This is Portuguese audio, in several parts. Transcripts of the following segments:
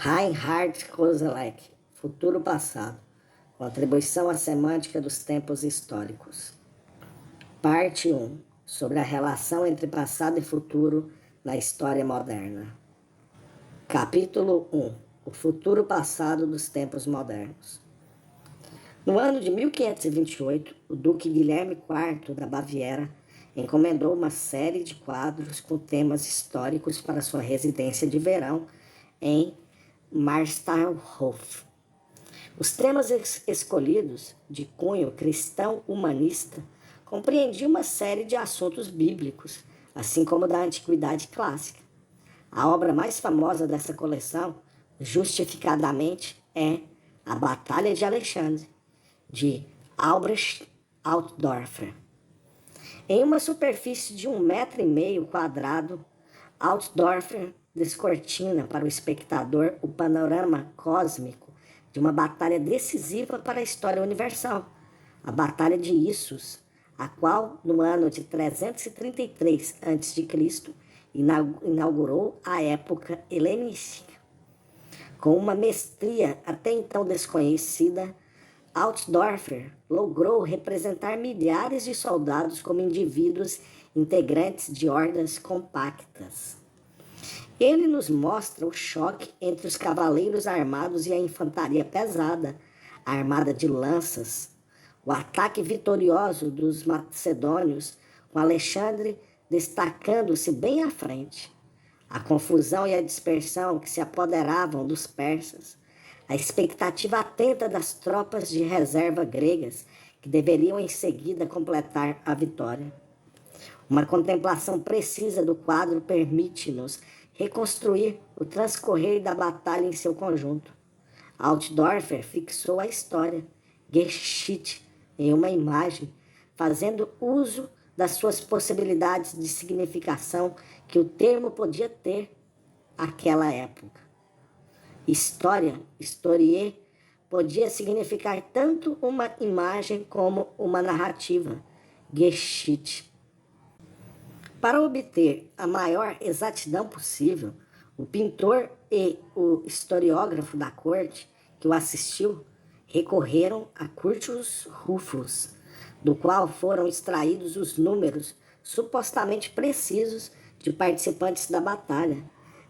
Reinhard Koselleck, Futuro Passado, Contribuição à Semântica dos Tempos Históricos. Parte 1. Sobre a relação entre passado e futuro na história moderna. Capítulo 1. O futuro passado dos tempos modernos. No ano de 1528, o Duque Guilherme IV da Baviera encomendou uma série de quadros com temas históricos para sua residência de verão em Marstalhof. Os temas escolhidos, de cunho cristão-humanista, compreendiam uma série de assuntos bíblicos, assim como da Antiguidade Clássica. A obra mais famosa dessa coleção, justificadamente, é A Batalha de Alexandre, de Albrecht Altdorfer. Em uma superfície de 1,5 metro quadrado, Altdorfer descortina para o espectador o panorama cósmico de uma batalha decisiva para a história universal, a Batalha de Issus, a qual, no ano de 333 a.C., inaugurou a época helenística. Com uma mestria até então desconhecida, Altdorfer logrou representar milhares de soldados como indivíduos integrantes de hordas compactas. Ele nos mostra o choque entre os cavaleiros armados e a infantaria pesada, armada de lanças, o ataque vitorioso dos macedônios, com Alexandre destacando-se bem à frente, a confusão e a dispersão que se apoderavam dos persas, a expectativa atenta das tropas de reserva gregas que deveriam em seguida completar a vitória. Uma contemplação precisa do quadro permite-nos reconstruir o transcorrer da batalha em seu conjunto. Altdorfer fixou a história, Geschichte, em uma imagem, fazendo uso das suas possibilidades de significação que o termo podia ter àquela época. História, historie, podia significar tanto uma imagem como uma narrativa, Geschichte. Para obter a maior exatidão possível, o pintor e o historiógrafo da corte que o assistiu recorreram a Curtius Rufus, do qual foram extraídos os números supostamente precisos de participantes da batalha,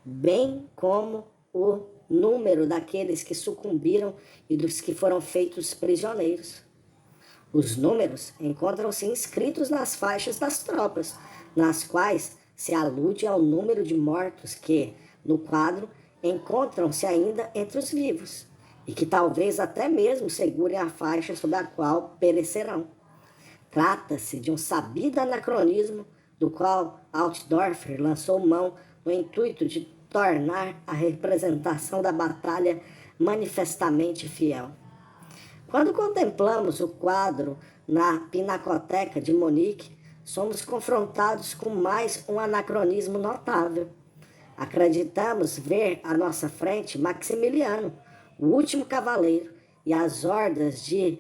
bem como o número daqueles que sucumbiram e dos que foram feitos prisioneiros. Os números encontram-se inscritos nas faixas das tropas, nas quais se alude ao número de mortos que, no quadro, encontram-se ainda entre os vivos, e que talvez até mesmo segurem a faixa sob a qual perecerão. Trata-se de um sabido anacronismo do qual Altdorfer lançou mão no intuito de tornar a representação da batalha manifestamente fiel. Quando contemplamos o quadro na Pinacoteca de Munique, somos confrontados com mais um anacronismo notável. Acreditamos ver à nossa frente Maximiliano, o último cavaleiro, e as hordas de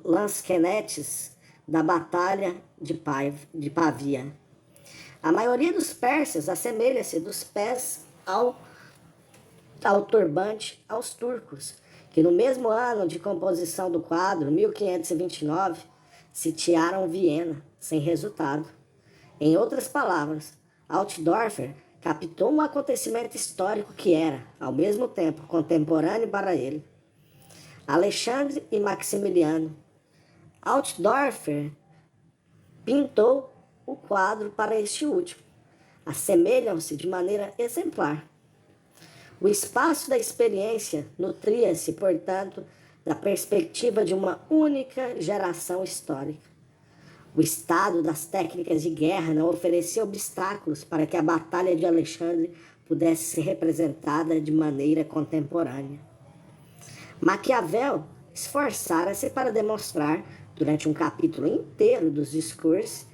lansquenetes da Batalha de Pavia. A maioria dos persas assemelha-se dos pés ao turbante aos turcos, que no mesmo ano de composição do quadro, 1529, sitiaram Viena, sem resultado. Em outras palavras, Altdorfer captou um acontecimento histórico que era, ao mesmo tempo, contemporâneo para ele. Alexandre e Maximiliano. Altdorfer pintou o quadro para este último. Assemelham-se de maneira exemplar. O espaço da experiência nutria-se, portanto, da perspectiva de uma única geração histórica. O estado das técnicas de guerra não oferecia obstáculos para que a Batalha de Alexandre pudesse ser representada de maneira contemporânea. Maquiavel esforçara-se para demonstrar, durante um capítulo inteiro dos discursos,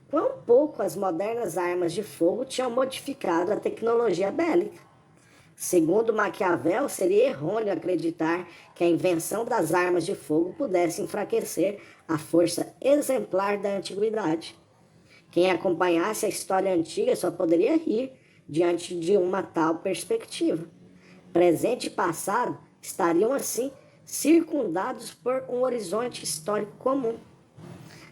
quão pouco as modernas armas de fogo tinham modificado a tecnologia bélica. Segundo Maquiavel, seria errôneo acreditar que a invenção das armas de fogo pudesse enfraquecer a força exemplar da antiguidade. Quem acompanhasse a história antiga só poderia rir diante de uma tal perspectiva. presente e passado estariam assim circundados por um horizonte histórico comum.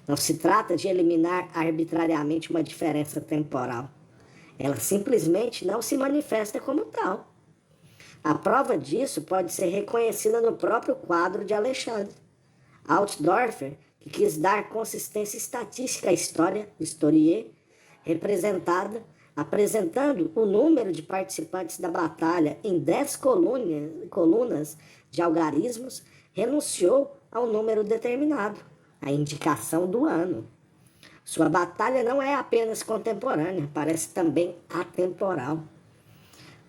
Não se trata de eliminar arbitrariamente uma diferença temporal. Ela simplesmente não se manifesta como tal. A prova disso pode ser reconhecida no próprio quadro de Alexandre. Altdorfer, que quis dar consistência estatística à história, historie, apresentando o número de participantes da batalha em 10 colunas de algarismos, renunciou ao número determinado, a indicação do ano. Sua batalha não é apenas contemporânea, parece também atemporal.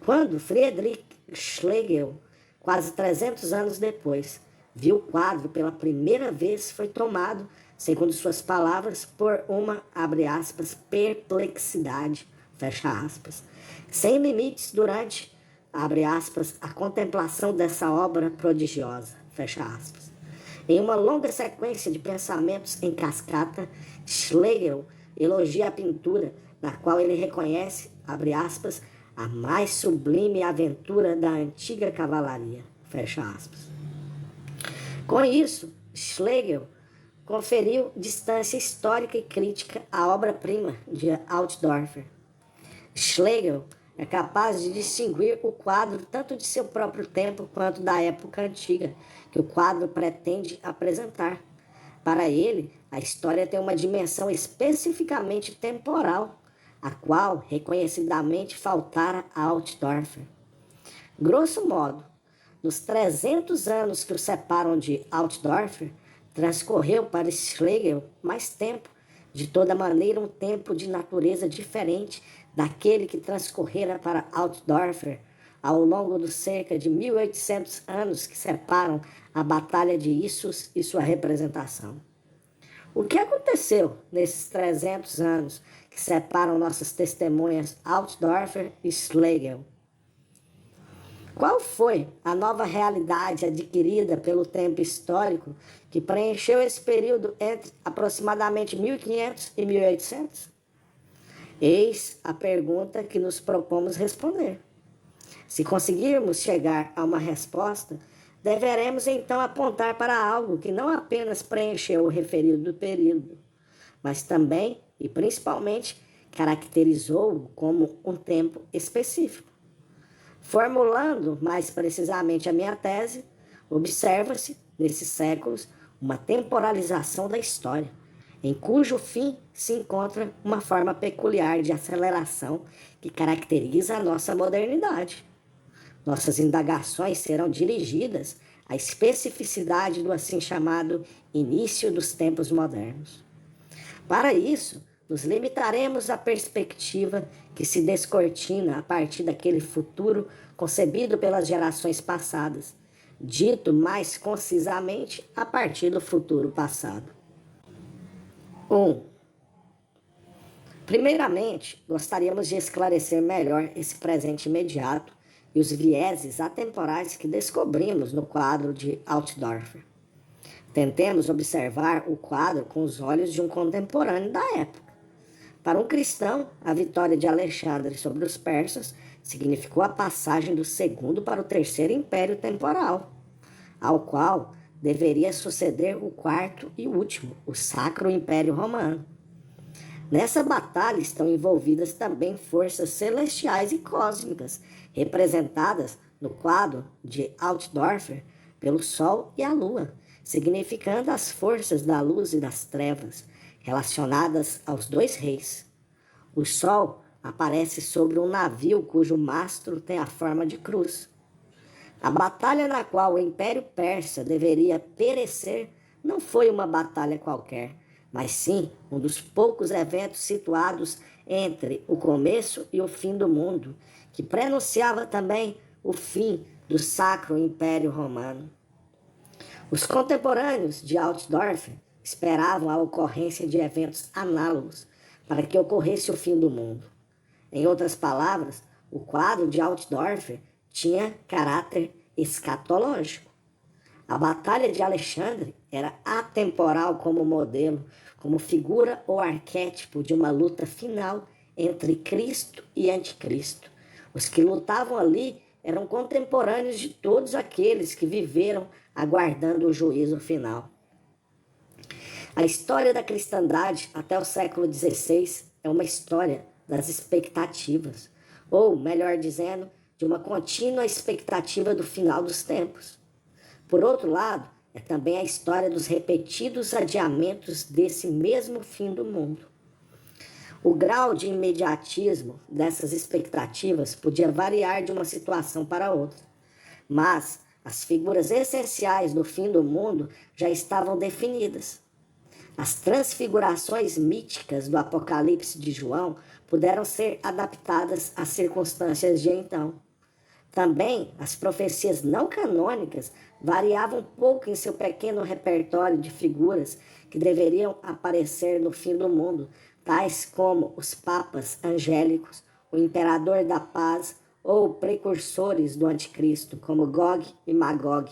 Quando Friedrich Schlegel, quase 300 anos depois, viu o quadro pela primeira vez, foi tomado, segundo suas palavras, por uma, abre aspas, perplexidade, fecha aspas, sem limites durante, abre aspas, a contemplação dessa obra prodigiosa, fecha aspas. Em uma longa sequência de pensamentos em cascata, Schlegel elogia a pintura, na qual ele reconhece, abre aspas, a mais sublime aventura da antiga cavalaria, fecha aspas. Com isso, Schlegel conferiu distância histórica e crítica à obra-prima de Altdorfer. Schlegel é capaz de distinguir o quadro tanto de seu próprio tempo quanto da época antiga que o quadro pretende apresentar. Para ele, a história tem uma dimensão especificamente temporal, a qual reconhecidamente faltara a Altdorfer. Grosso modo, nos 300 anos que o separam de Altdorfer, transcorreu para Schlegel mais tempo, de toda maneira um tempo de natureza diferente daquele que transcorrera para Altdorfer ao longo dos cerca de 1800 anos que separam a Batalha de Issus e sua representação. O que aconteceu nesses 300 anos que separam nossas testemunhas Altdorfer e Schlegel? Qual foi a nova realidade adquirida pelo tempo histórico que preencheu esse período entre aproximadamente 1500 e 1800? Eis a pergunta que nos propomos responder. Se conseguirmos chegar a uma resposta, deveremos então apontar para algo que não apenas preencheu o referido período, mas também e principalmente caracterizou-o como um tempo específico. Formulando mais precisamente a minha tese, observa-se, nesses séculos, uma temporalização da história, em cujo fim se encontra uma forma peculiar de aceleração que caracteriza a nossa modernidade. Nossas indagações serão dirigidas à especificidade do assim chamado início dos tempos modernos. Para isso, nos limitaremos à perspectiva que se descortina a partir daquele futuro concebido pelas gerações passadas, dito mais concisamente a partir do futuro passado. 1. Primeiramente, gostaríamos de esclarecer melhor esse presente imediato e os vieses atemporais que descobrimos no quadro de Altdorfer. Tentemos observar o quadro com os olhos de um contemporâneo da época. Para um cristão, a vitória de Alexandre sobre os persas significou a passagem do segundo para o terceiro império temporal, ao qual deveria suceder o quarto e último, o Sacro Império Romano. Nessa batalha estão envolvidas também forças celestiais e cósmicas, representadas no quadro de Altdorfer pelo Sol e a Lua, significando as forças da luz e das trevas, relacionadas aos dois reis. O Sol aparece sobre um navio cujo mastro tem a forma de cruz. A batalha na qual o Império Persa deveria perecer não foi uma batalha qualquer, mas sim um dos poucos eventos situados entre o começo e o fim do mundo, que prenunciava também o fim do Sacro Império Romano. Os contemporâneos de Altdorfer esperavam a ocorrência de eventos análogos para que ocorresse o fim do mundo. Em outras palavras, o quadro de Altdorfer tinha caráter escatológico. A Batalha de Alexandre era atemporal como modelo, como figura ou arquétipo de uma luta final entre Cristo e Anticristo. Os que lutavam ali eram contemporâneos de todos aqueles que viveram aguardando o juízo final. A história da cristandade até o século XVI é uma história das expectativas, ou, melhor dizendo, de uma contínua expectativa do final dos tempos. Por outro lado, é também a história dos repetidos adiamentos desse mesmo fim do mundo. O grau de imediatismo dessas expectativas podia variar de uma situação para outra, mas as figuras essenciais do fim do mundo já estavam definidas. As transfigurações míticas do Apocalipse de João puderam ser adaptadas às circunstâncias de então. Também as profecias não canônicas variavam pouco em seu pequeno repertório de figuras que deveriam aparecer no fim do mundo, tais como os papas angélicos, o imperador da paz ou precursores do anticristo, como Gog e Magog,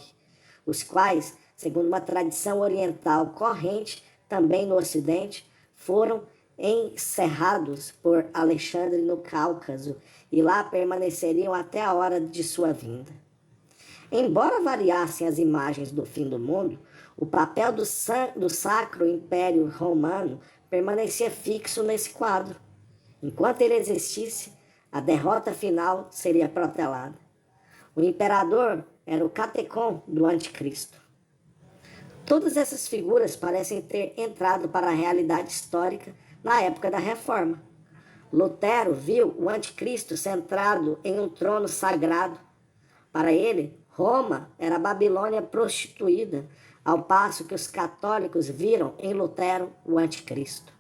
os quais, segundo uma tradição oriental corrente também no Ocidente, foram encerrados por Alexandre no Cáucaso e lá permaneceriam até a hora de sua vinda. Embora variassem as imagens do fim do mundo, o papel do Sacro Império Romano permanecia fixo nesse quadro. Enquanto ele existisse, a derrota final seria protelada. O imperador era o catecon do anticristo. Todas essas figuras parecem ter entrado para a realidade histórica na época da Reforma. Lutero viu o anticristo centrado em um trono sagrado. Para ele, Roma era a Babilônia prostituída, ao passo que os católicos viram em Lutero o anticristo.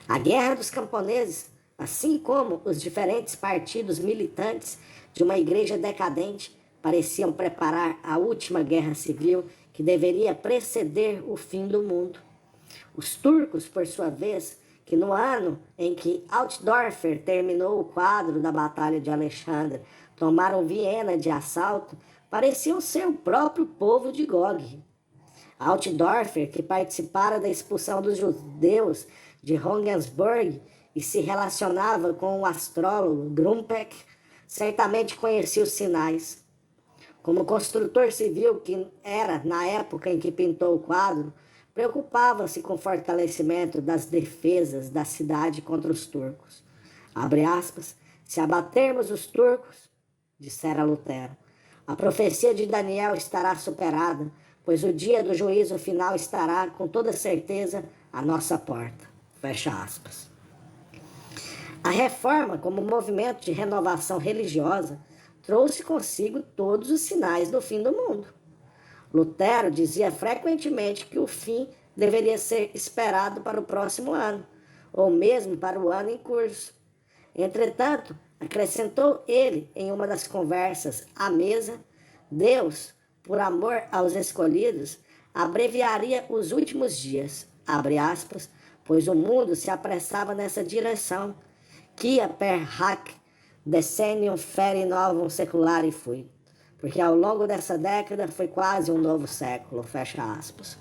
A Guerra dos Camponeses, assim como os diferentes partidos militantes de uma igreja decadente, pareciam preparar a última guerra civil que deveria preceder o fim do mundo. Os turcos, por sua vez, que no ano em que Altdorfer terminou o quadro da Batalha de Alexandre, tomaram Viena de assalto, pareciam ser o próprio povo de Gog. Altdorfer, que participara da expulsão dos judeus de Regensburg e se relacionava com o astrólogo Grumpeck, certamente conhecia os sinais. Como construtor civil que era na época em que pintou o quadro, preocupava-se com o fortalecimento das defesas da cidade contra os turcos. Abre aspas, se abatermos os turcos, dissera Lutero, a profecia de Daniel estará superada, pois o dia do juízo final estará, com toda certeza, à nossa porta. Fecha aspas. A reforma, como movimento de renovação religiosa, trouxe consigo todos os sinais do fim do mundo. Lutero dizia frequentemente que o fim deveria ser esperado para o próximo ano, ou mesmo para o ano em curso. Entretanto, acrescentou ele em uma das conversas à mesa, Deus, por amor aos escolhidos, abreviaria os últimos dias, abre aspas, pois o mundo se apressava nessa direção, quia per hac decennium feri novum seculari fui, porque ao longo dessa década foi quase um novo século, fecha aspas.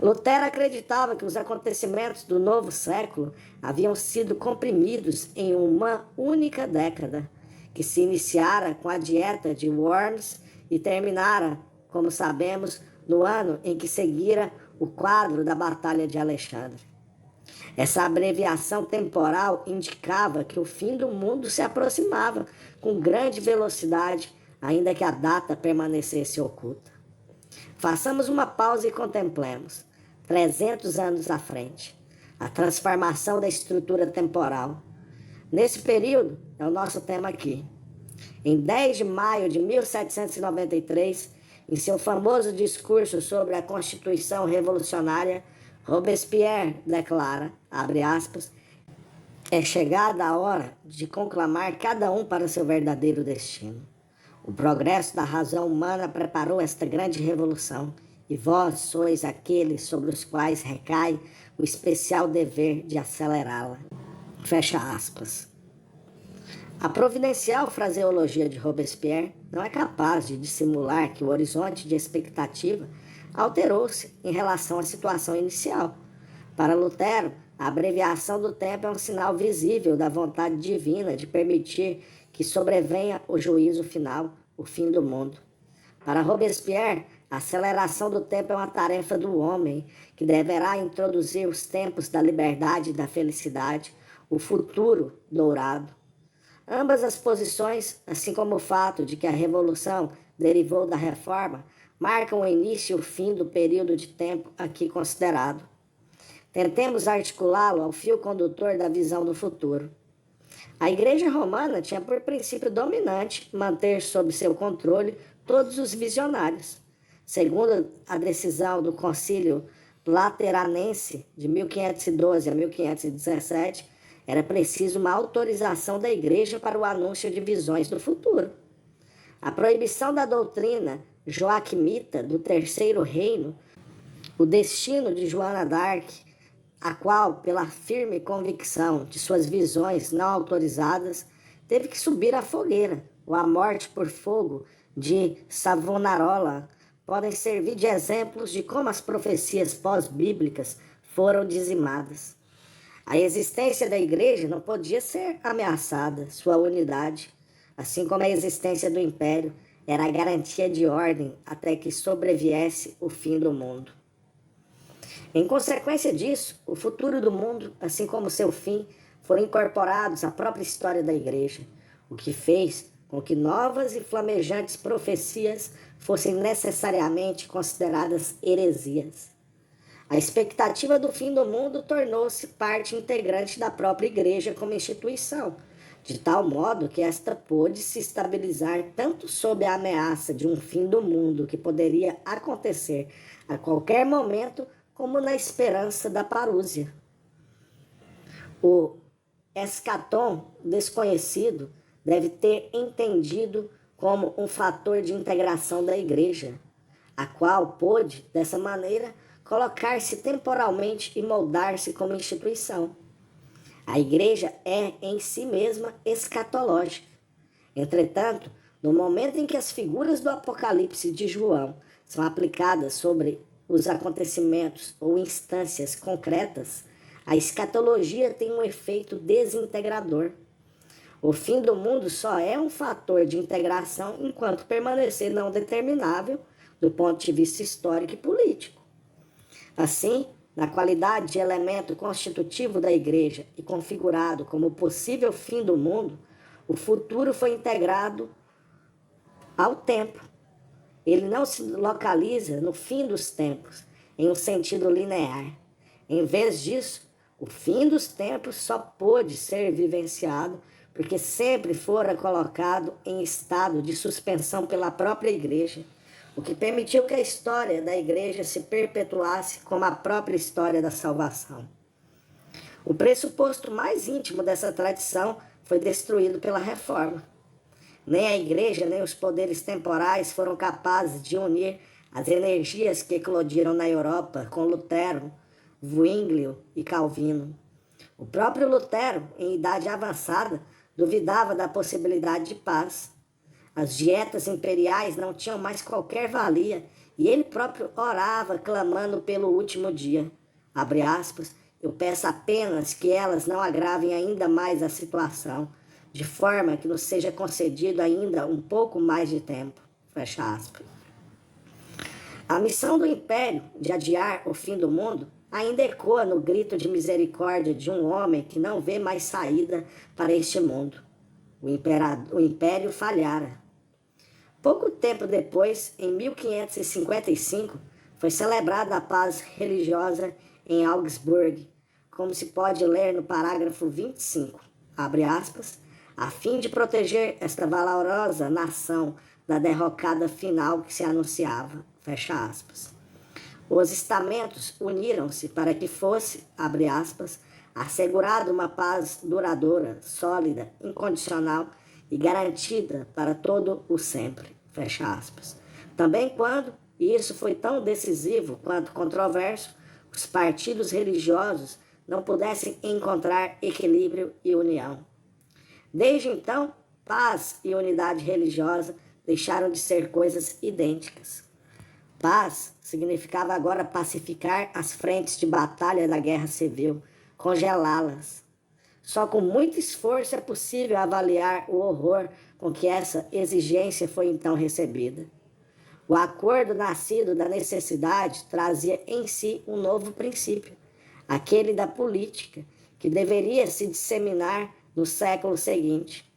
Lutero acreditava que os acontecimentos do novo século haviam sido comprimidos em uma única década, que se iniciara com a dieta de Worms e terminara, como sabemos, no ano em que seguira o quadro da Batalha de Alexandre. Essa abreviação temporal indicava que o fim do mundo se aproximava com grande velocidade, ainda que a data permanecesse oculta. Façamos uma pausa e contemplemos, 300 anos à frente, a transformação da estrutura temporal. Nesse período, é o nosso tema aqui. Em 10 de maio de 1793, em seu famoso discurso sobre a Constituição Revolucionária, Robespierre declara, abre aspas, é chegada a hora de conclamar cada um para seu verdadeiro destino. O progresso da razão humana preparou esta grande revolução, e vós sois aqueles sobre os quais recai o especial dever de acelerá-la. Fecha aspas. A providencial fraseologia de Robespierre não é capaz de dissimular que o horizonte de expectativa alterou-se em relação à situação inicial. Para Lutero, a abreviação do tempo é um sinal visível da vontade divina de permitir que que sobrevenha o juízo final, o fim do mundo. Para Robespierre, a aceleração do tempo é uma tarefa do homem, que deverá introduzir os tempos da liberdade e da felicidade, o futuro dourado. Ambas as posições, assim como o fato de que a Revolução derivou da Reforma, marcam o início e o fim do período de tempo aqui considerado. Tentemos articulá-lo ao fio condutor da visão do futuro. A Igreja Romana tinha por princípio dominante manter sob seu controle todos os visionários. Segundo a decisão do Concílio Lateranense de 1512 a 1517, era preciso uma autorização da Igreja para o anúncio de visões do futuro. A proibição da doutrina joaquimita do Terceiro Reino, o destino de Joana d'Arc, a qual, pela firme convicção de suas visões não autorizadas, teve que subir à fogueira, ou a morte por fogo de Savonarola, podem servir de exemplos de como as profecias pós-bíblicas foram dizimadas. A existência da Igreja não podia ser ameaçada, sua unidade, assim como a existência do Império era a garantia de ordem até que sobreviesse o fim do mundo. Em consequência disso, o futuro do mundo, assim como seu fim, foram incorporados à própria história da Igreja, o que fez com que novas e flamejantes profecias fossem necessariamente consideradas heresias. A expectativa do fim do mundo tornou-se parte integrante da própria Igreja como instituição, de tal modo que esta pôde se estabilizar tanto sob a ameaça de um fim do mundo que poderia acontecer a qualquer momento, como na esperança da parúzia. O escatom desconhecido deve ter entendido como um fator de integração da Igreja, a qual pôde, dessa maneira, colocar-se temporalmente e moldar-se como instituição. A Igreja é, em si mesma, escatológica. Entretanto, no momento em que as figuras do Apocalipse de João são aplicadas sobre os acontecimentos ou instâncias concretas, a escatologia tem um efeito desintegrador. O fim do mundo só é um fator de integração enquanto permanecer não determinável do ponto de vista histórico e político. Assim, na qualidade de elemento constitutivo da Igreja e configurado como o possível fim do mundo, o futuro foi integrado ao tempo. Ele não se localiza no fim dos tempos, em um sentido linear. Em vez disso, o fim dos tempos só pôde ser vivenciado porque sempre fora colocado em estado de suspensão pela própria Igreja, o que permitiu que a história da Igreja se perpetuasse como a própria história da salvação. O pressuposto mais íntimo dessa tradição foi destruído pela Reforma. Nem a Igreja, nem os poderes temporais foram capazes de unir as energias que eclodiram na Europa com Lutero, Zwinglio e Calvino. O próprio Lutero, em idade avançada, duvidava da possibilidade de paz. As dietas imperiais não tinham mais qualquer valia e ele próprio orava clamando pelo último dia. Abre aspas, eu peço apenas que elas não agravem ainda mais a situação, de forma que nos seja concedido ainda um pouco mais de tempo. Fecha aspas. A missão do Império de adiar o fim do mundo ainda ecoa no grito de misericórdia de um homem que não vê mais saída para este mundo. O Império falhara. Pouco tempo depois, em 1555, foi celebrada a paz religiosa em Augsburg, como se pode ler no parágrafo 25, abre aspas, a fim de proteger esta valorosa nação da derrocada final que se anunciava, fecha aspas. Os estamentos uniram-se para que fosse, abre aspas, assegurada uma paz duradoura, sólida, incondicional e garantida para todo o sempre, fecha aspas. Também quando, e isso foi tão decisivo quanto controverso, os partidos religiosos não pudessem encontrar equilíbrio e união. Desde então, paz e unidade religiosa deixaram de ser coisas idênticas. Paz significava agora pacificar as frentes de batalha da guerra civil, congelá-las. Só com muito esforço é possível avaliar o horror com que essa exigência foi então recebida. O acordo nascido da necessidade trazia em si um novo princípio, aquele da política, que deveria se disseminar no século seguinte.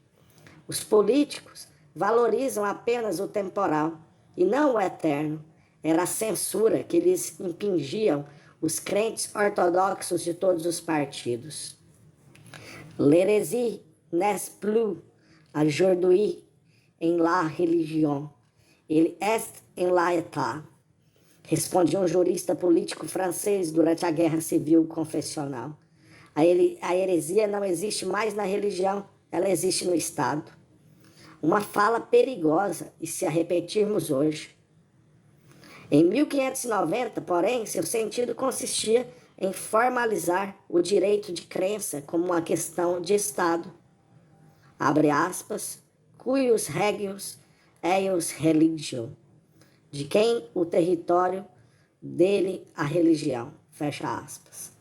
Os políticos valorizam apenas o temporal e não o eterno. Era a censura que lhes impingiam os crentes ortodoxos de todos os partidos. L'hérésie n'est plus aujourd'hui en la religion, il est en l'État, respondia um jurista político francês durante a Guerra Civil Confessional. A heresia não existe mais na religião, ela existe no Estado. Uma fala perigosa, e se a repetirmos hoje. Em 1590, porém, seu sentido consistia em formalizar o direito de crença como uma questão de Estado. Abre aspas, cuius regius eius religio, de quem o território, dele a religião, fecha aspas.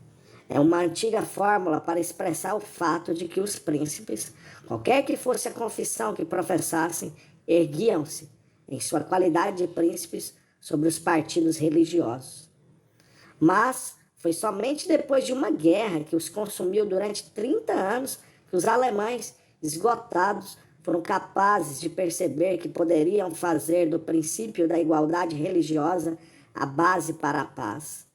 É uma antiga fórmula para expressar o fato de que os príncipes, qualquer que fosse a confissão que professassem, erguiam-se, em sua qualidade de príncipes, sobre os partidos religiosos. Mas foi somente depois de uma guerra que os consumiu durante 30 anos que os alemães, esgotados, foram capazes de perceber que poderiam fazer do princípio da igualdade religiosa a base para a paz.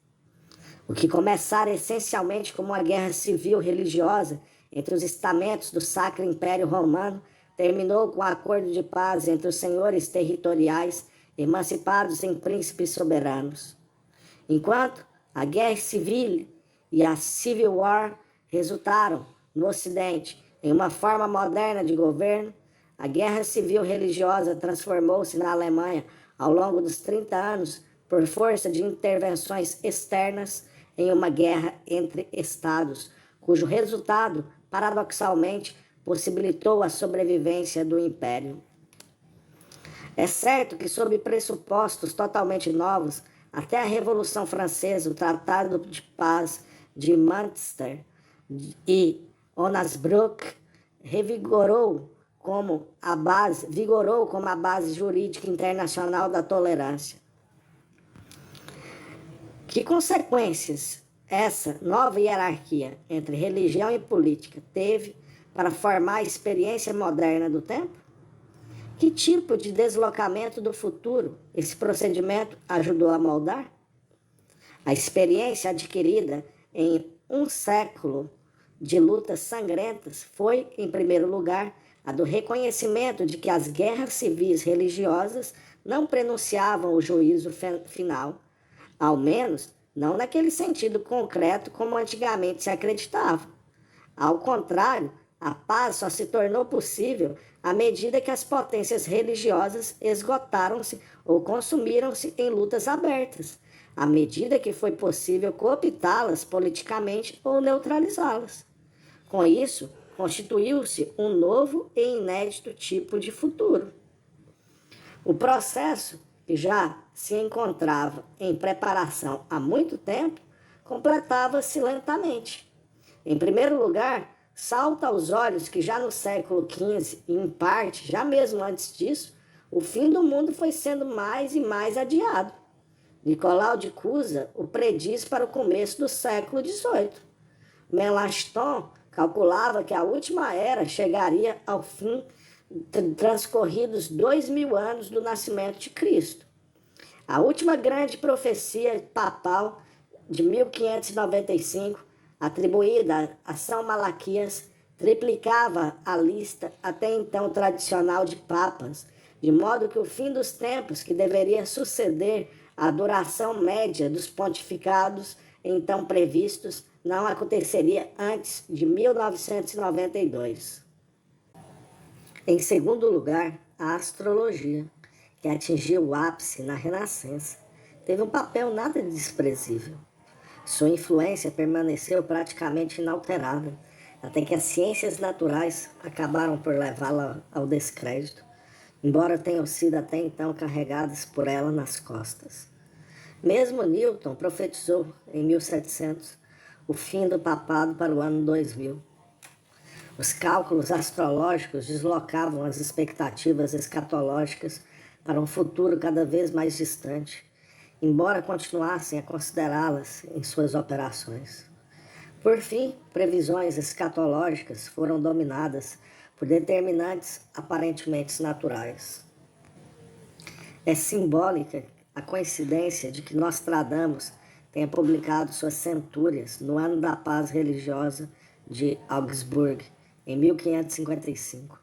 O que começara essencialmente como uma guerra civil religiosa entre os estamentos do Sacro Império Romano terminou com um acordo de paz entre os senhores territoriais emancipados em príncipes soberanos. Enquanto a Guerra Civil e a Civil War resultaram, no Ocidente, em uma forma moderna de governo, a Guerra Civil Religiosa transformou-se na Alemanha, ao longo dos 30 anos, por força de intervenções externas, em uma guerra entre estados, cujo resultado, paradoxalmente, possibilitou a sobrevivência do Império. É certo que, sob pressupostos totalmente novos, até a Revolução Francesa, o Tratado de Paz de Münster e Onasbruck vigorou como a base jurídica internacional da tolerância. Que consequências essa nova hierarquia entre religião e política teve para formar a experiência moderna do tempo? Que tipo de deslocamento do futuro esse procedimento ajudou a moldar? A experiência adquirida em um século de lutas sangrentas foi, em primeiro lugar, a do reconhecimento de que as guerras civis religiosas não prenunciavam o juízo final, ao menos não naquele sentido concreto como antigamente se acreditava. Ao contrário, a paz só se tornou possível à medida que as potências religiosas esgotaram-se ou consumiram-se em lutas abertas, à medida que foi possível cooptá-las politicamente ou neutralizá-las. Com isso, constituiu-se um novo e inédito tipo de futuro. O processo, que já se encontrava em preparação há muito tempo, completava-se lentamente. Em primeiro lugar, salta aos olhos que já no século XV, e em parte, já mesmo antes disso, o fim do mundo foi sendo mais e mais adiado. Nicolau de Cusa o prediz para o começo do século XVIII. Melanchthon calculava que a última era chegaria ao fim transcorridos 2000 anos do nascimento de Cristo. A última grande profecia papal de 1595, atribuída a São Malaquias, triplicava a lista até então tradicional de papas, de modo que o fim dos tempos, que deveria suceder a duração média dos pontificados então previstos, não aconteceria antes de 1992. Em segundo lugar, a astrologia, que atingiu o ápice na Renascença, teve um papel nada desprezível. Sua influência permaneceu praticamente inalterada, até que as ciências naturais acabaram por levá-la ao descrédito, embora tenham sido até então carregadas por ela nas costas. Mesmo Newton profetizou, em 1700, o fim do papado para o ano 2000. Os cálculos astrológicos deslocavam as expectativas escatológicas para um futuro cada vez mais distante, embora continuassem a considerá-las em suas operações. Por fim, previsões escatológicas foram dominadas por determinantes aparentemente naturais. É simbólica a coincidência de que Nostradamus tenha publicado suas Centúrias no ano da paz religiosa de Augsburg, em 1555.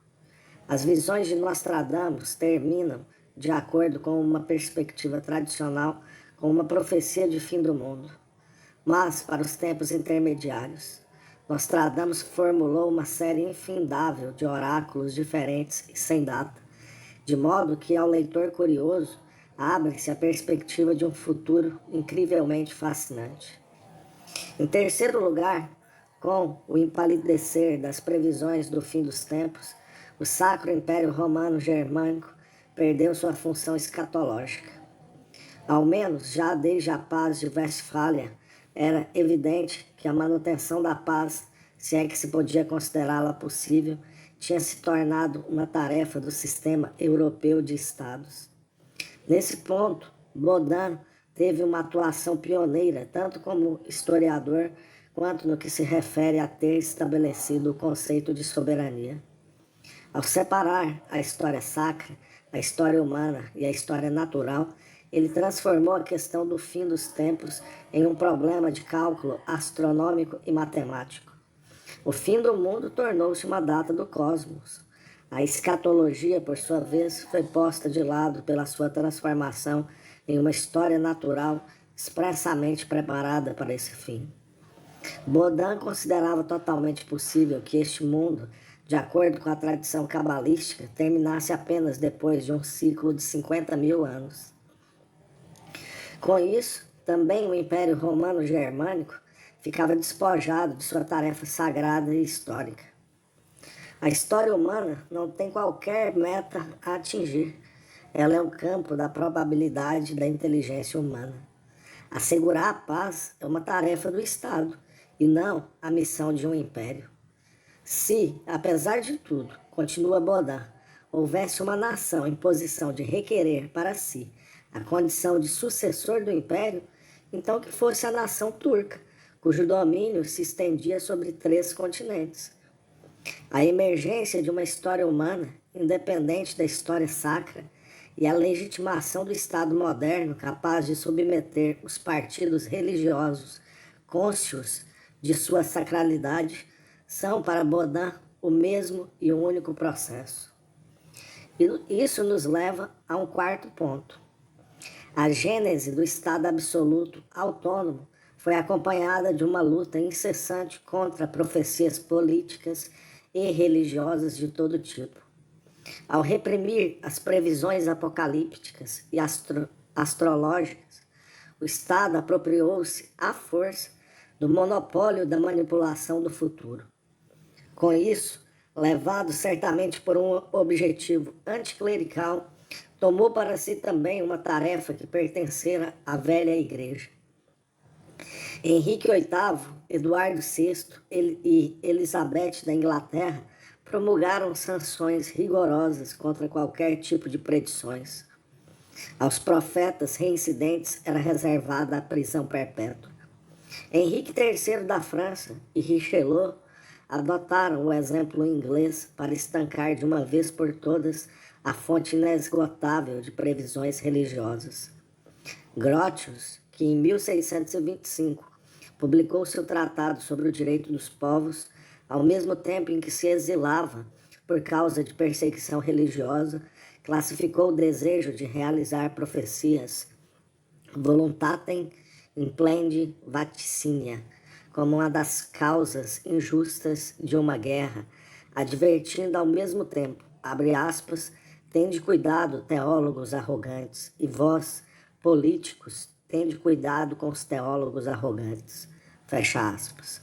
As visões de Nostradamus terminam, de acordo com uma perspectiva tradicional, com uma profecia de fim do mundo. Mas, para os tempos intermediários, Nostradamus formulou uma série infindável de oráculos diferentes e sem data, de modo que, ao leitor curioso, abre-se a perspectiva de um futuro incrivelmente fascinante. Em terceiro lugar, com o empalidecer das previsões do fim dos tempos, o Sacro Império Romano Germânico perdeu sua função escatológica. Ao menos, já desde a paz de Westfália, era evidente que a manutenção da paz, se é que se podia considerá-la possível, tinha se tornado uma tarefa do sistema europeu de estados. Nesse ponto, Baudin teve uma atuação pioneira, tanto como historiador, quanto no que se refere a ter estabelecido o conceito de soberania. Ao separar a história sacra, a história humana e a história natural, ele transformou a questão do fim dos tempos em um problema de cálculo astronômico e matemático. O fim do mundo tornou-se uma data do cosmos. A escatologia, por sua vez, foi posta de lado pela sua transformação em uma história natural expressamente preparada para esse fim. Baudin considerava totalmente possível que este mundo, de acordo com a tradição cabalística, terminasse apenas depois de um ciclo de 50.000 anos. Com isso, também o Império Romano Germânico ficava despojado de sua tarefa sagrada e histórica. A história humana não tem qualquer meta a atingir. Ela é o campo da probabilidade da inteligência humana. Assegurar a paz é uma tarefa do Estado e não a missão de um império. Se, apesar de tudo, continua Baudin, houvesse uma nação em posição de requerer para si a condição de sucessor do império, então que fosse a nação turca, cujo domínio se estendia sobre 3 continentes. A emergência de uma história humana, independente da história sacra, e a legitimação do Estado moderno capaz de submeter os partidos religiosos cônscios de sua sacralidade, são para Baudin o mesmo e o único processo. E isso nos leva a um quarto ponto. A gênese do Estado absoluto autônomo foi acompanhada de uma luta incessante contra profecias políticas e religiosas de todo tipo. Ao reprimir as previsões apocalípticas e astrológicas, o Estado apropriou-se à força do monopólio da manipulação do futuro. Com isso, levado certamente por um objetivo anticlerical, tomou para si também uma tarefa que pertencera à velha igreja. Henrique VIII, Eduardo VI e Elizabeth da Inglaterra promulgaram sanções rigorosas contra qualquer tipo de predições. Aos profetas reincidentes era reservada a prisão perpétua. Henrique III da França e Richelieu adotaram o exemplo inglês para estancar de uma vez por todas a fonte inesgotável de previsões religiosas. Grotius, que em 1625 publicou seu tratado sobre o direito dos povos, ao mesmo tempo em que se exilava por causa de perseguição religiosa, classificou o desejo de realizar profecias voluntatem implendi vaticinia como uma das causas injustas de uma guerra, advertindo ao mesmo tempo, abre aspas, tende cuidado, teólogos arrogantes, e vós, políticos, tende cuidado com os teólogos arrogantes. Fecha aspas.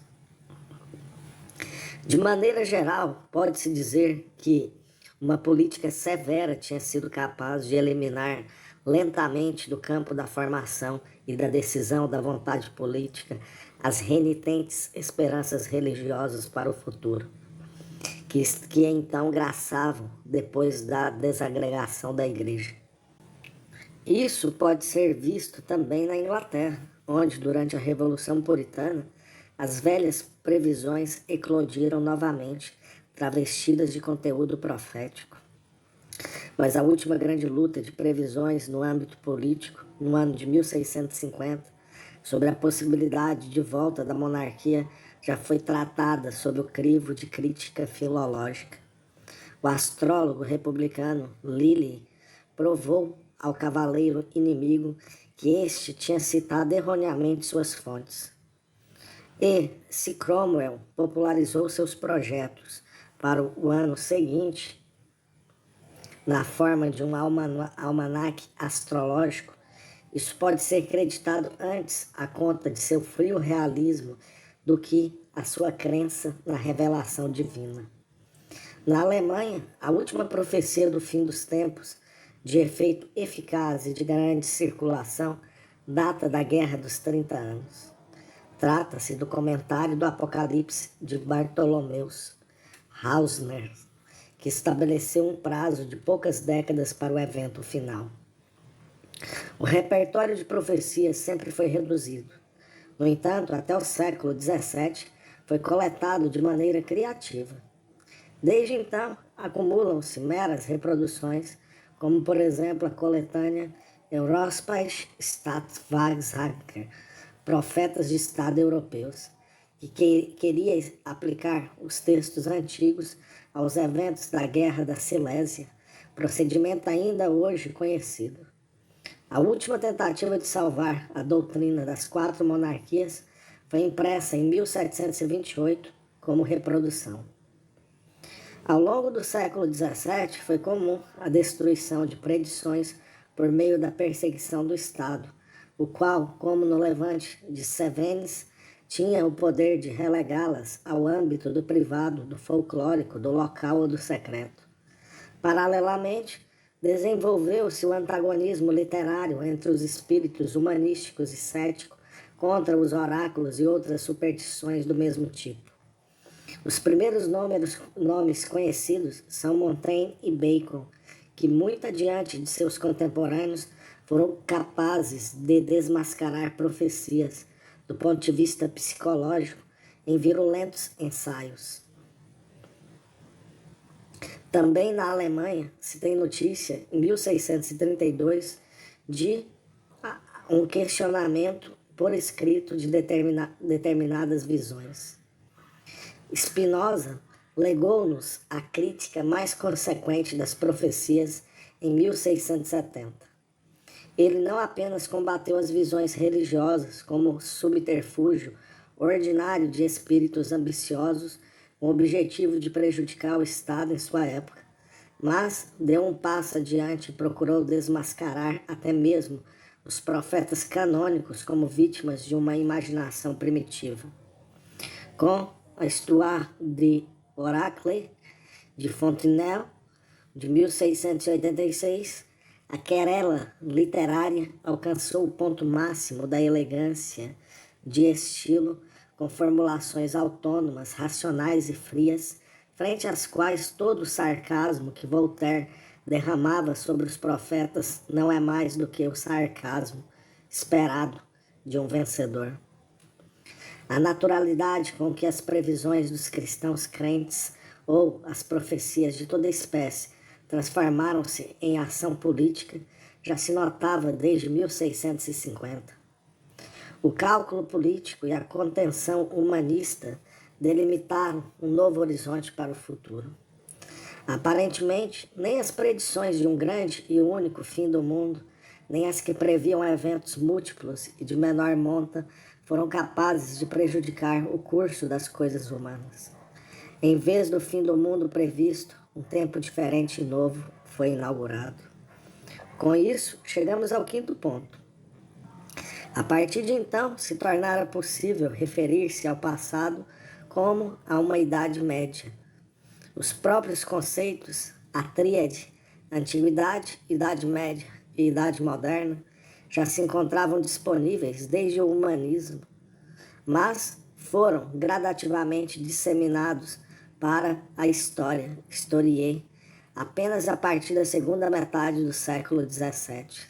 De maneira geral, pode-se dizer que uma política severa tinha sido capaz de eliminar lentamente do campo da formação e da decisão da vontade política as renitentes esperanças religiosas para o futuro. que então graçavam depois da desagregação da igreja. Isso pode ser visto também na Inglaterra, onde, durante a Revolução Puritana, as velhas previsões eclodiram novamente, travestidas de conteúdo profético. Mas a última grande luta de previsões no âmbito político, no ano de 1650, sobre a possibilidade de volta da monarquia, já foi tratada sob o crivo de crítica filológica. O astrólogo republicano Lilly provou ao cavaleiro inimigo que este tinha citado erroneamente suas fontes. E, se Cromwell popularizou seus projetos para o ano seguinte, na forma de um almanaque astrológico, isso pode ser creditado antes à conta de seu frio realismo do que a sua crença na revelação divina. Na Alemanha, a última profecia do fim dos tempos, de efeito eficaz e de grande circulação, data da Guerra dos 30 Anos. Trata-se do comentário do Apocalipse de Bartholomeus Hausner, que estabeleceu um prazo de poucas décadas para o evento final. O repertório de profecias sempre foi reduzido. No entanto, até o século XVII, foi coletado de maneira criativa. Desde então, acumulam-se meras reproduções, como, por exemplo, a coletânea Europäische Staatsweissager, Profetas de Estado Europeus, que queria aplicar os textos antigos aos eventos da Guerra da Silésia, procedimento ainda hoje conhecido. A última tentativa de salvar a doutrina das 4 monarquias foi impressa em 1728 como reprodução. Ao longo do século XVII, foi comum a destruição de predições por meio da perseguição do Estado, o qual, como no levante de Cevennes, tinha o poder de relegá-las ao âmbito do privado, do folclórico, do local ou do secreto. Paralelamente, desenvolveu-se o antagonismo literário entre os espíritos humanísticos e céticos contra os oráculos e outras superstições do mesmo tipo. Os primeiros nomes conhecidos são Montaigne e Bacon, que muito adiante de seus contemporâneos foram capazes de desmascarar profecias do ponto de vista psicológico em virulentos ensaios. Também na Alemanha se tem notícia, em 1632, de um questionamento por escrito de determinadas visões. Spinoza legou-nos a crítica mais consequente das profecias em 1670. Ele não apenas combateu as visões religiosas como subterfúgio ordinário de espíritos ambiciosos com o objetivo de prejudicar o Estado em sua época, mas deu um passo adiante e procurou desmascarar até mesmo os profetas canônicos como vítimas de uma imaginação primitiva. Com a Histoire de Oracle, de Fontenelle, de 1686, a querela literária alcançou o ponto máximo da elegância de estilo, com formulações autônomas, racionais e frias, frente às quais todo o sarcasmo que Voltaire derramava sobre os profetas não é mais do que o sarcasmo esperado de um vencedor. A naturalidade com que as previsões dos cristãos crentes ou as profecias de toda espécie transformaram-se em ação política já se notava desde 1650. O cálculo político e a contenção humanista delimitaram um novo horizonte para o futuro. Aparentemente, nem as predições de um grande e único fim do mundo, nem as que previam eventos múltiplos e de menor monta, foram capazes de prejudicar o curso das coisas humanas. Em vez do fim do mundo previsto, um tempo diferente e novo foi inaugurado. Com isso, chegamos ao 5º ponto. A partir de então, se tornara possível referir-se ao passado como a uma Idade Média. Os próprios conceitos, a tríade, Antiguidade, Idade Média e Idade Moderna, já se encontravam disponíveis desde o humanismo, mas foram gradativamente disseminados para a história, historier, apenas a partir da segunda metade do século XVII.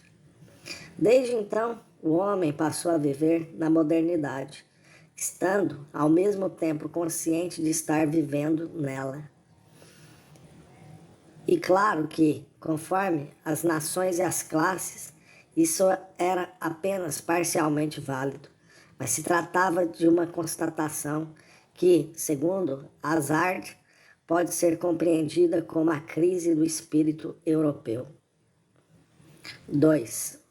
Desde então, o homem passou a viver na modernidade, estando ao mesmo tempo consciente de estar vivendo nela. E claro que, conforme as nações e as classes, isso era apenas parcialmente válido, mas se tratava de uma constatação que, segundo Hazard, pode ser compreendida como a crise do espírito europeu. 2.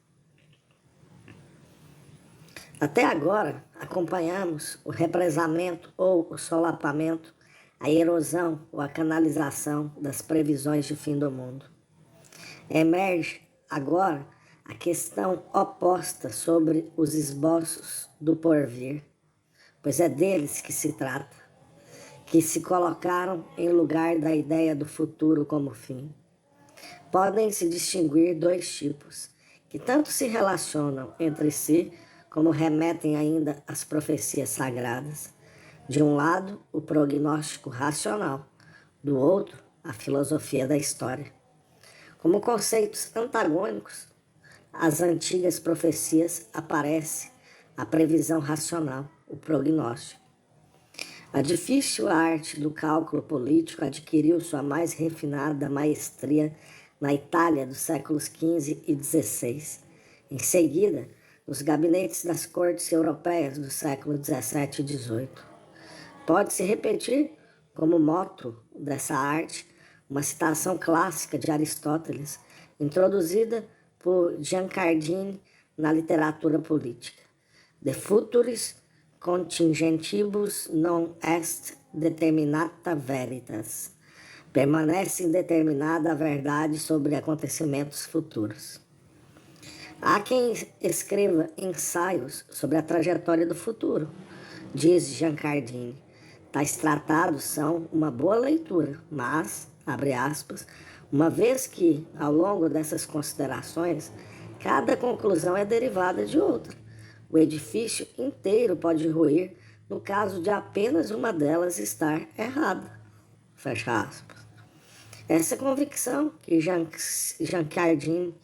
Até agora, acompanhamos o represamento ou o solapamento, a erosão ou a canalização das previsões de fim do mundo. Emerge agora a questão oposta sobre os esboços do porvir, pois é deles que se trata, que se colocaram em lugar da ideia do futuro como fim. Podem-se distinguir dois tipos, que tanto se relacionam entre si como remetem ainda às profecias sagradas. De um lado, o prognóstico racional, do outro, a filosofia da história. Como conceitos antagônicos, às antigas profecias aparece a previsão racional, o prognóstico. A difícil arte do cálculo político adquiriu sua mais refinada maestria na Itália dos séculos XV e XVI. Em seguida, nos gabinetes das cortes europeias do século XVII e XVIII. Pode-se repetir, como moto dessa arte, uma citação clássica de Aristóteles, introduzida por Giancardini na literatura política. De futuris contingentibus non est determinata veritas. Permanece indeterminada a verdade sobre acontecimentos futuros. Há quem escreva ensaios sobre a trajetória do futuro, diz Giancardini. Tais tratados são uma boa leitura, mas, abre aspas, uma vez que, ao longo dessas considerações, cada conclusão é derivada de outra, o edifício inteiro pode ruir no caso de apenas uma delas estar errada. Fecha aspas. Essa convicção que Giancardini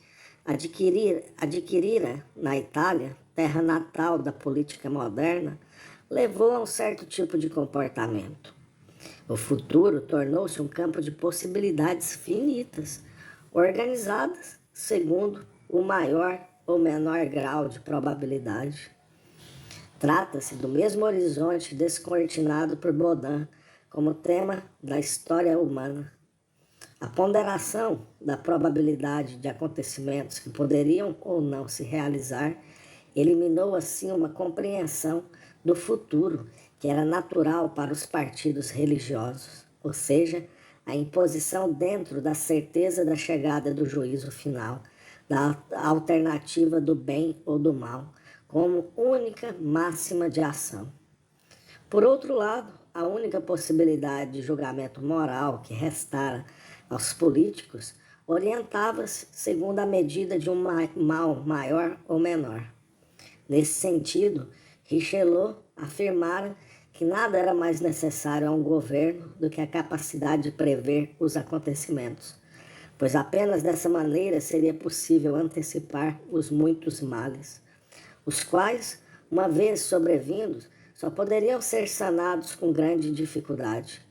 adquirira na Itália, terra natal da política moderna, levou a um certo tipo de comportamento. O futuro tornou-se um campo de possibilidades finitas, organizadas segundo o maior ou menor grau de probabilidade. Trata-se do mesmo horizonte descortinado por Baudin como tema da história humana. A ponderação da probabilidade de acontecimentos que poderiam ou não se realizar eliminou assim uma compreensão do futuro que era natural para os partidos religiosos, ou seja, a imposição dentro da certeza da chegada do juízo final, da alternativa do bem ou do mal, como única máxima de ação. Por outro lado, a única possibilidade de julgamento moral que restara aos políticos orientava-se segundo a medida de um mal maior ou menor. Nesse sentido, Richelieu afirmara que nada era mais necessário a um governo do que a capacidade de prever os acontecimentos, pois apenas dessa maneira seria possível antecipar os muitos males, os quais, uma vez sobrevindos, só poderiam ser sanados com grande dificuldade.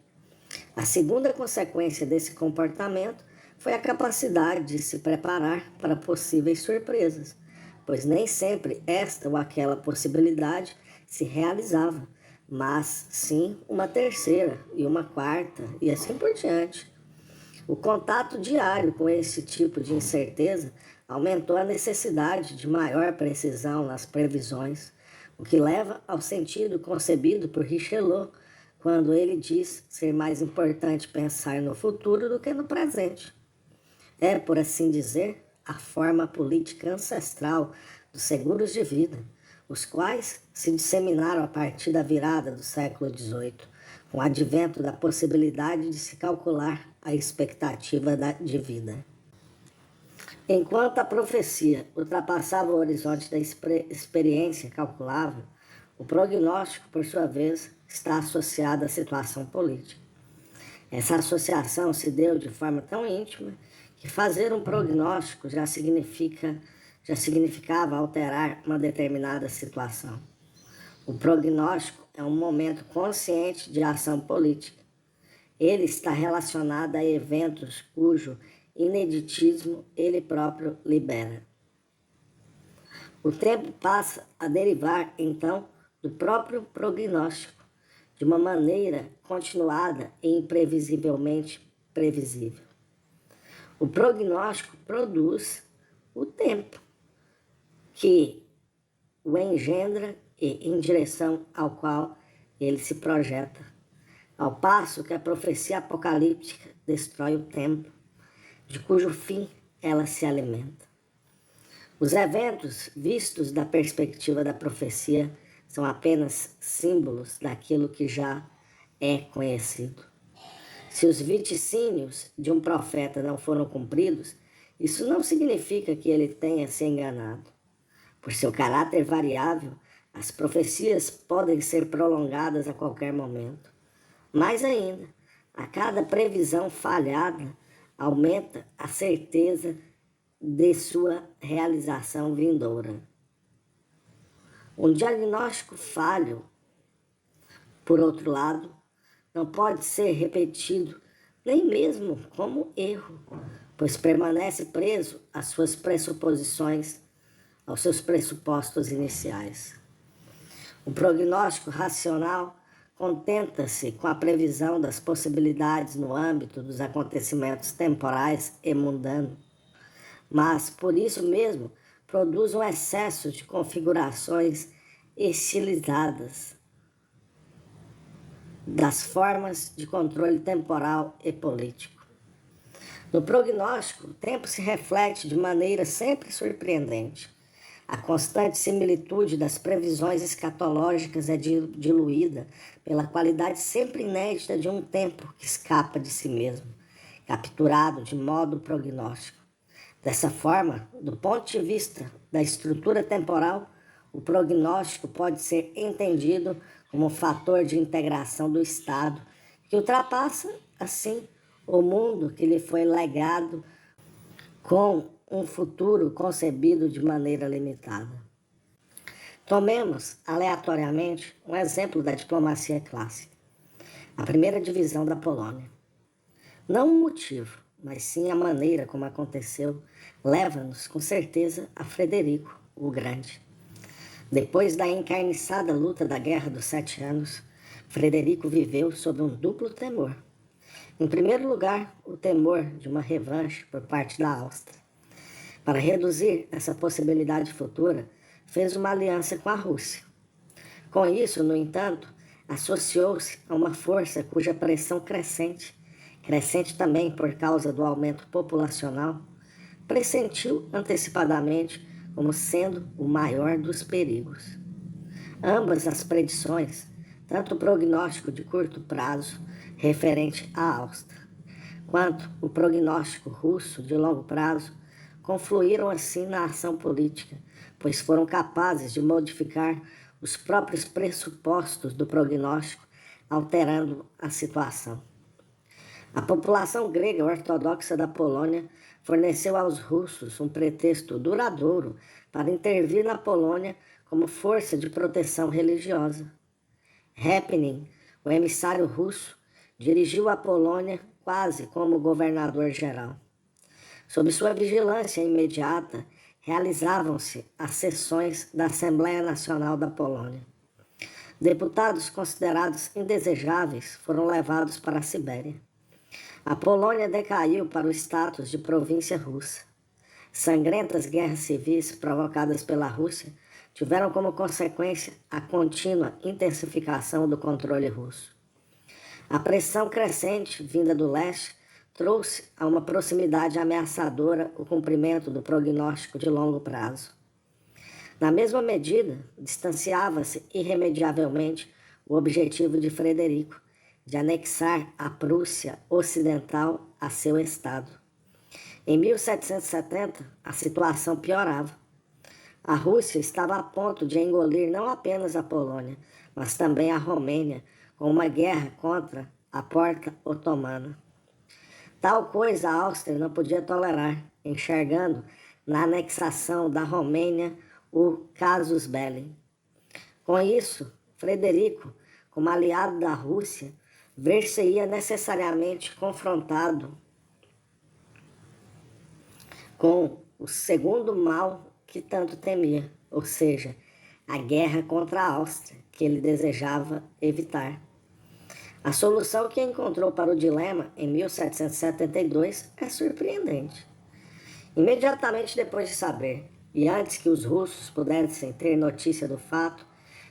A segunda consequência desse comportamento foi a capacidade de se preparar para possíveis surpresas, pois nem sempre esta ou aquela possibilidade se realizava, mas sim uma terceira e uma quarta e assim por diante. O contato diário com esse tipo de incerteza aumentou a necessidade de maior precisão nas previsões, o que leva ao sentido concebido por Richelieu quando ele diz ser mais importante pensar no futuro do que no presente. É, por assim dizer, a forma política ancestral dos seguros de vida, os quais se disseminaram a partir da virada do século XVIII, com o advento da possibilidade de se calcular a expectativa de vida. Enquanto a profecia ultrapassava o horizonte da experiência calculável, o prognóstico, por sua vez, está associado à situação política. Essa associação se deu de forma tão íntima que fazer um prognóstico já significava alterar uma determinada situação. O prognóstico é um momento consciente de ação política. Ele está relacionado a eventos cujo ineditismo ele próprio libera. O tempo passa a derivar, então, do próprio prognóstico, de uma maneira continuada e imprevisivelmente previsível. O prognóstico produz o tempo, que o engendra e em direção ao qual ele se projeta, ao passo que a profecia apocalíptica destrói o tempo, de cujo fim ela se alimenta. Os eventos vistos da perspectiva da profecia são apenas símbolos daquilo que já é conhecido. Se os vaticínios de um profeta não foram cumpridos, isso não significa que ele tenha se enganado. Por seu caráter variável, as profecias podem ser prolongadas a qualquer momento. Mais ainda, a cada previsão falhada, aumenta a certeza de sua realização vindoura. Um diagnóstico falho, por outro lado, não pode ser repetido nem mesmo como erro, pois permanece preso às suas pressuposições, aos seus pressupostos iniciais. O prognóstico racional contenta-se com a previsão das possibilidades no âmbito dos acontecimentos temporais e mundanos, mas, por isso mesmo, produz um excesso de configurações estilizadas das formas de controle temporal e político. No prognóstico, o tempo se reflete de maneira sempre surpreendente. A constante similitude das previsões escatológicas é diluída pela qualidade sempre inédita de um tempo que escapa de si mesmo, capturado de modo prognóstico. Dessa forma, do ponto de vista da estrutura temporal, o prognóstico pode ser entendido como um fator de integração do Estado, que ultrapassa, assim, o mundo que lhe foi legado com um futuro concebido de maneira limitada. Tomemos, aleatoriamente, um exemplo da diplomacia clássica. A primeira divisão da Polônia. Não o motivo, mas sim a maneira como aconteceu, leva-nos, com certeza, a Frederico, o Grande. Depois da encarniçada luta da Guerra dos 7 Anos, Frederico viveu sob um duplo temor. Em primeiro lugar, o temor de uma revanche por parte da Áustria. Para reduzir essa possibilidade futura, fez uma aliança com a Rússia. Com isso, no entanto, associou-se a uma força cuja pressão crescente também por causa do aumento populacional, pressentiu antecipadamente como sendo o maior dos perigos. Ambas as predições, tanto o prognóstico de curto prazo, referente à Áustria, quanto o prognóstico russo de longo prazo, confluíram assim na ação política, pois foram capazes de modificar os próprios pressupostos do prognóstico, alterando a situação. A população grega ortodoxa da Polônia forneceu aos russos um pretexto duradouro para intervir na Polônia como força de proteção religiosa. Repnin, o emissário russo, dirigiu a Polônia quase como governador-geral. Sob sua vigilância imediata, realizavam-se as sessões da Assembleia Nacional da Polônia. Deputados considerados indesejáveis foram levados para a Sibéria. A Polônia decaiu para o status de província russa. Sangrentas guerras civis provocadas pela Rússia tiveram como consequência a contínua intensificação do controle russo. A pressão crescente vinda do leste trouxe a uma proximidade ameaçadora o cumprimento do prognóstico de longo prazo. Na mesma medida, distanciava-se irremediavelmente o objetivo de Frederico, de anexar a Prússia Ocidental a seu estado. Em 1770, a situação piorava. A Rússia estava a ponto de engolir não apenas a Polônia, mas também a Romênia, com uma guerra contra a porta otomana. Tal coisa a Áustria não podia tolerar, enxergando na anexação da Romênia o casus belli. Com isso, Frederico, como aliado da Rússia, ver-se-ia necessariamente confrontado com o segundo mal que tanto temia, ou seja, a guerra contra a Áustria, que ele desejava evitar. A solução que encontrou para o dilema em 1772 é surpreendente. Imediatamente depois de saber, e antes que os russos pudessem ter notícia do fato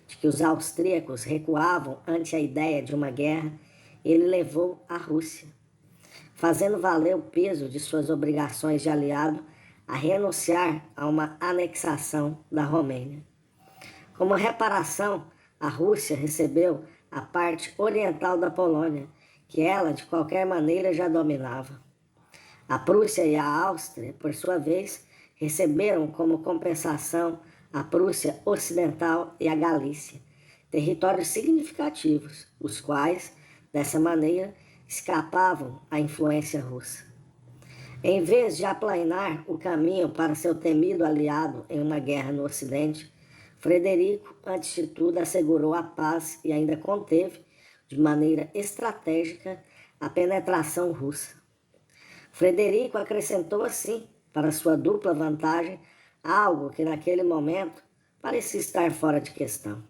de que os austríacos recuavam ante a ideia de uma guerra, ele levou a Rússia, fazendo valer o peso de suas obrigações de aliado, a renunciar a uma anexação da Romênia. Como reparação, a Rússia recebeu a parte oriental da Polônia, que ela, de qualquer maneira, já dominava. A Prússia e a Áustria, por sua vez, receberam como compensação a Prússia Ocidental e a Galícia, territórios significativos, os quais, dessa maneira, escapavam à influência russa. Em vez de aplainar o caminho para seu temido aliado em uma guerra no Ocidente, Frederico, antes de tudo, assegurou a paz e ainda conteve, de maneira estratégica, a penetração russa. Frederico acrescentou assim, para sua dupla vantagem, algo que naquele momento parecia estar fora de questão.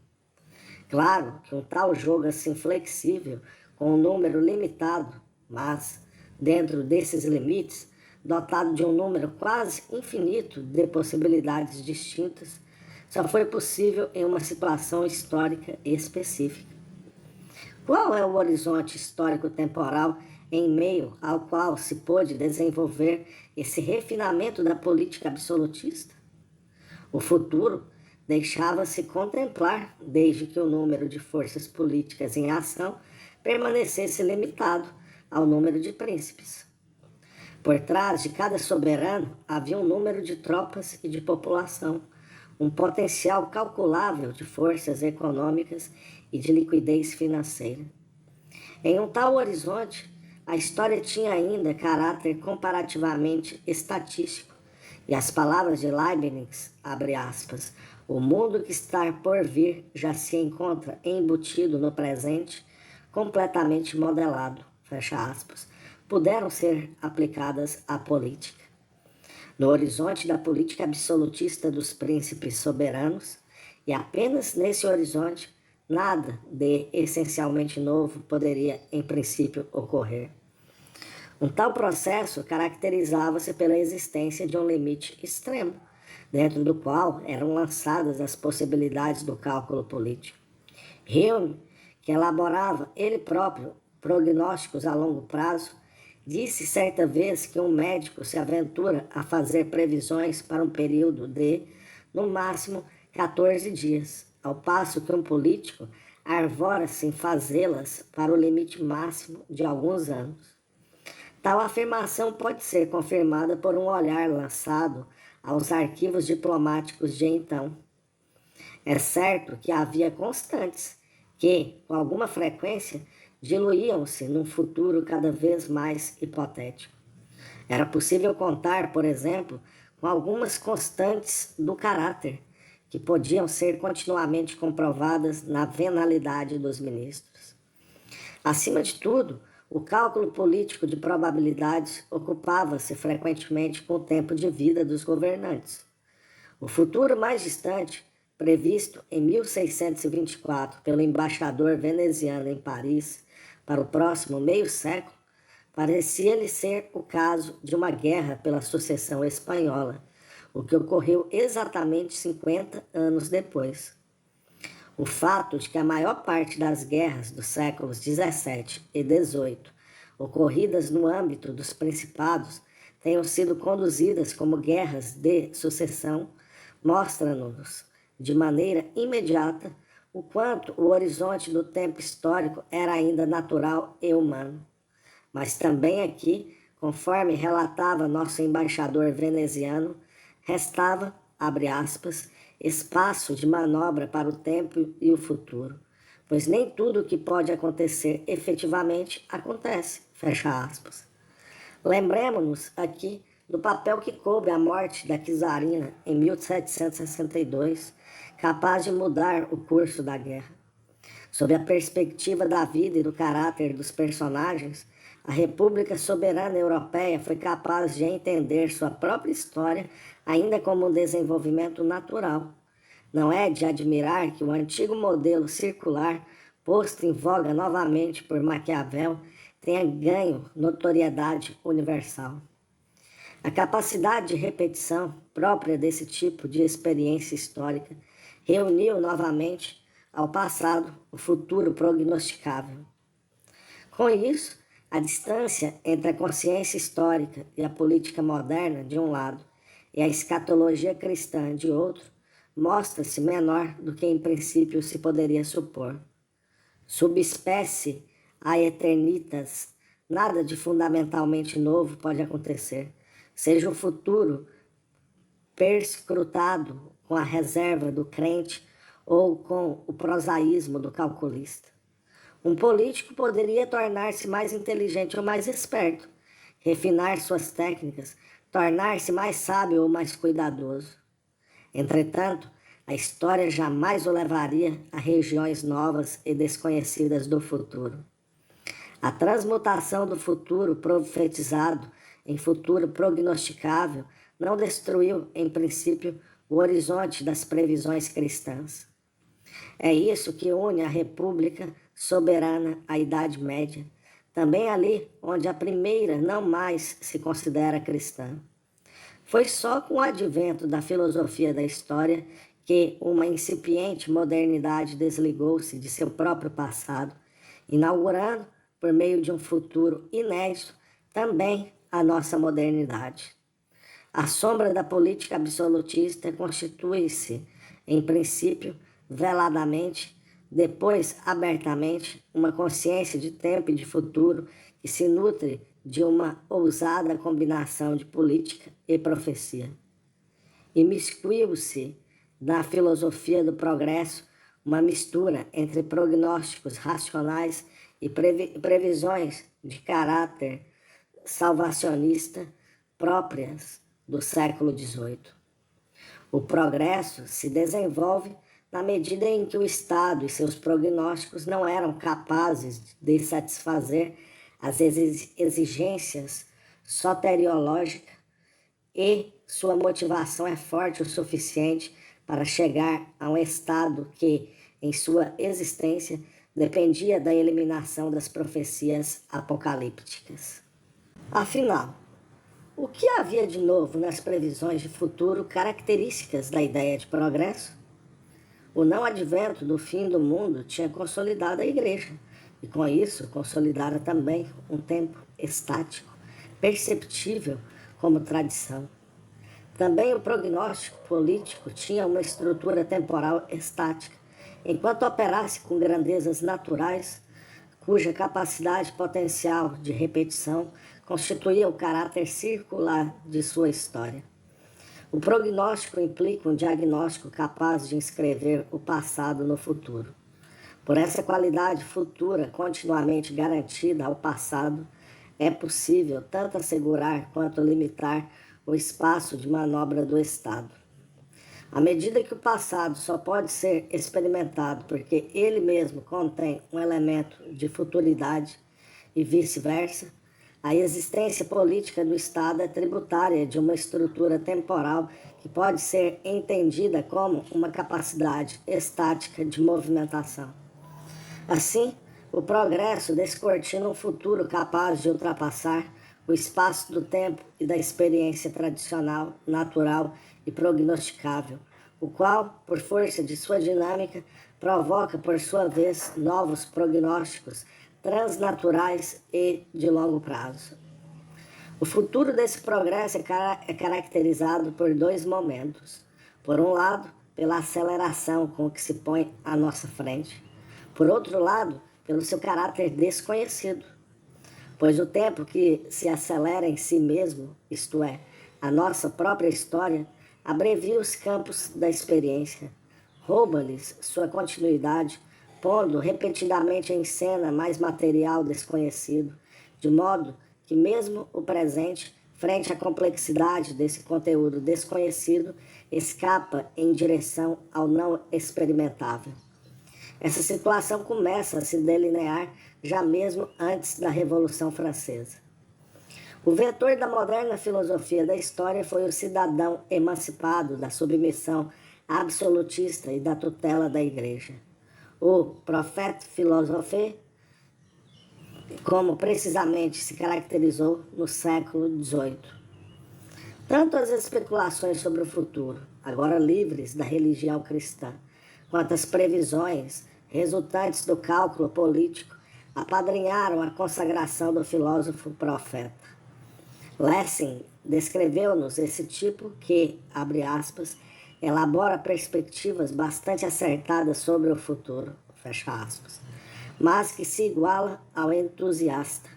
Claro que um tal jogo assim flexível, com um número limitado, mas, dentro desses limites, dotado de um número quase infinito de possibilidades distintas, só foi possível em uma situação histórica específica. Qual é o horizonte histórico-temporal em meio ao qual se pôde desenvolver esse refinamento da política absolutista? O futuro deixava-se contemplar desde que o número de forças políticas em ação permanecesse limitado ao número de príncipes. Por trás de cada soberano havia um número de tropas e de população, um potencial calculável de forças econômicas e de liquidez financeira. Em um tal horizonte, a história tinha ainda caráter comparativamente estatístico, e as palavras de Leibniz, abre aspas, o mundo que está por vir já se encontra embutido no presente, completamente modelado, fecha aspas, puderam ser aplicadas à política. No horizonte da política absolutista dos príncipes soberanos, e apenas nesse horizonte, nada de essencialmente novo poderia, em princípio, ocorrer. Um tal processo caracterizava-se pela existência de um limite extremo, dentro do qual eram lançadas as possibilidades do cálculo político. Hume, que elaborava ele próprio prognósticos a longo prazo, disse certa vez que um médico se aventura a fazer previsões para um período de, no máximo, 14 dias, ao passo que um político arvora-se em fazê-las para o limite máximo de alguns anos. Tal afirmação pode ser confirmada por um olhar lançado aos arquivos diplomáticos de então. É certo que havia constantes que, com alguma frequência, diluíam-se num futuro cada vez mais hipotético. Era possível contar, por exemplo, com algumas constantes do caráter, que podiam ser continuamente comprovadas na venalidade dos ministros. Acima de tudo, o cálculo político de probabilidades ocupava-se frequentemente com o tempo de vida dos governantes. O futuro mais distante, previsto em 1624 pelo embaixador veneziano em Paris para o próximo meio século, parecia-lhe ser o caso de uma guerra pela sucessão espanhola, o que ocorreu exatamente 50 anos depois. O fato de que a maior parte das guerras dos séculos XVII e XVIII, ocorridas no âmbito dos principados, tenham sido conduzidas como guerras de sucessão, mostra-nos, de maneira imediata, o quanto o horizonte do tempo histórico era ainda natural e humano. Mas também aqui, conforme relatava nosso embaixador veneziano, restava, abre aspas, espaço de manobra para o tempo e o futuro, pois nem tudo o que pode acontecer efetivamente acontece, fecha aspas. Lembremos-nos aqui do papel que coube a morte da czarina em 1762, capaz de mudar o curso da guerra. Sob a perspectiva da vida e do caráter dos personagens, a República Soberana Europeia foi capaz de entender sua própria história ainda como um desenvolvimento natural. Não é de admirar que o antigo modelo circular, posto em voga novamente por Maquiavel, tenha ganho notoriedade universal. A capacidade de repetição própria desse tipo de experiência histórica reuniu novamente ao passado o futuro prognosticável. Com isso, a distância entre a consciência histórica e a política moderna, de um lado, e a escatologia cristã, de outro, mostra-se menor do que em princípio se poderia supor. Subespécie a eternitas, nada de fundamentalmente novo pode acontecer, seja o futuro perscrutado com a reserva do crente ou com o prosaísmo do calculista. Um político poderia tornar-se mais inteligente ou mais esperto, refinar suas técnicas, tornar-se mais sábio ou mais cuidadoso. Entretanto, a história jamais o levaria a regiões novas e desconhecidas do futuro. A transmutação do futuro profetizado em futuro prognosticável não destruiu, em princípio, o horizonte das previsões cristãs. É isso que une a República Soberana à Idade Média, também ali onde a primeira não mais se considera cristã. Foi só com o advento da filosofia da história que uma incipiente modernidade desligou-se de seu próprio passado, inaugurando, por meio de um futuro inédito, também a nossa modernidade. A sombra da política absolutista constitui-se, em princípio, veladamente, depois abertamente, uma consciência de tempo e de futuro que se nutre de uma ousada combinação de política e profecia. Imiscuiu-se na filosofia do progresso uma mistura entre prognósticos racionais e previsões de caráter salvacionista próprias do século XVIII. O progresso se desenvolve na medida em que o Estado e seus prognósticos não eram capazes de satisfazer as exigências soteriológicas e sua motivação é forte o suficiente para chegar a um estado que, em sua existência, dependia da eliminação das profecias apocalípticas. Afinal, o que havia de novo nas previsões de futuro características da ideia de progresso? O não advento do fim do mundo tinha consolidado a Igreja, e com isso consolidara também um tempo estático, perceptível como tradição. Também o prognóstico político tinha uma estrutura temporal estática, enquanto operasse com grandezas naturais, cuja capacidade potencial de repetição constituía o caráter circular de sua história. O prognóstico implica um diagnóstico capaz de inscrever o passado no futuro. Por essa qualidade futura continuamente garantida ao passado, é possível tanto assegurar quanto limitar o espaço de manobra do Estado. À medida que o passado só pode ser experimentado porque ele mesmo contém um elemento de futuridade e vice-versa, a existência política do Estado é tributária de uma estrutura temporal que pode ser entendida como uma capacidade estática de movimentação. Assim, o progresso descortina um futuro capaz de ultrapassar o espaço do tempo e da experiência tradicional, natural e prognosticável, o qual, por força de sua dinâmica, provoca, por sua vez, novos prognósticos transnaturais e de longo prazo. O futuro desse progresso é caracterizado por dois momentos. Por um lado, pela aceleração com que se põe à nossa frente. Por outro lado, pelo seu caráter desconhecido. Pois o tempo que se acelera em si mesmo, isto é, a nossa própria história, abrevia os campos da experiência, rouba-lhes sua continuidade, pondo repetidamente em cena mais material desconhecido, de modo que mesmo o presente, frente à complexidade desse conteúdo desconhecido, escapa em direção ao não experimentável. Essa situação começa a se delinear já mesmo antes da Revolução Francesa. O vetor da moderna filosofia da história foi o cidadão emancipado da submissão absolutista e da tutela da Igreja. O prophète philosophe, como precisamente se caracterizou no século XVIII. Tanto as especulações sobre o futuro, agora livres da religião cristã, quanto as previsões resultantes do cálculo político apadrinharam a consagração do filósofo profeta. Lessing descreveu-nos esse tipo que, abre aspas, elabora perspectivas bastante acertadas sobre o futuro, fecha aspas, mas que se iguala ao entusiasta,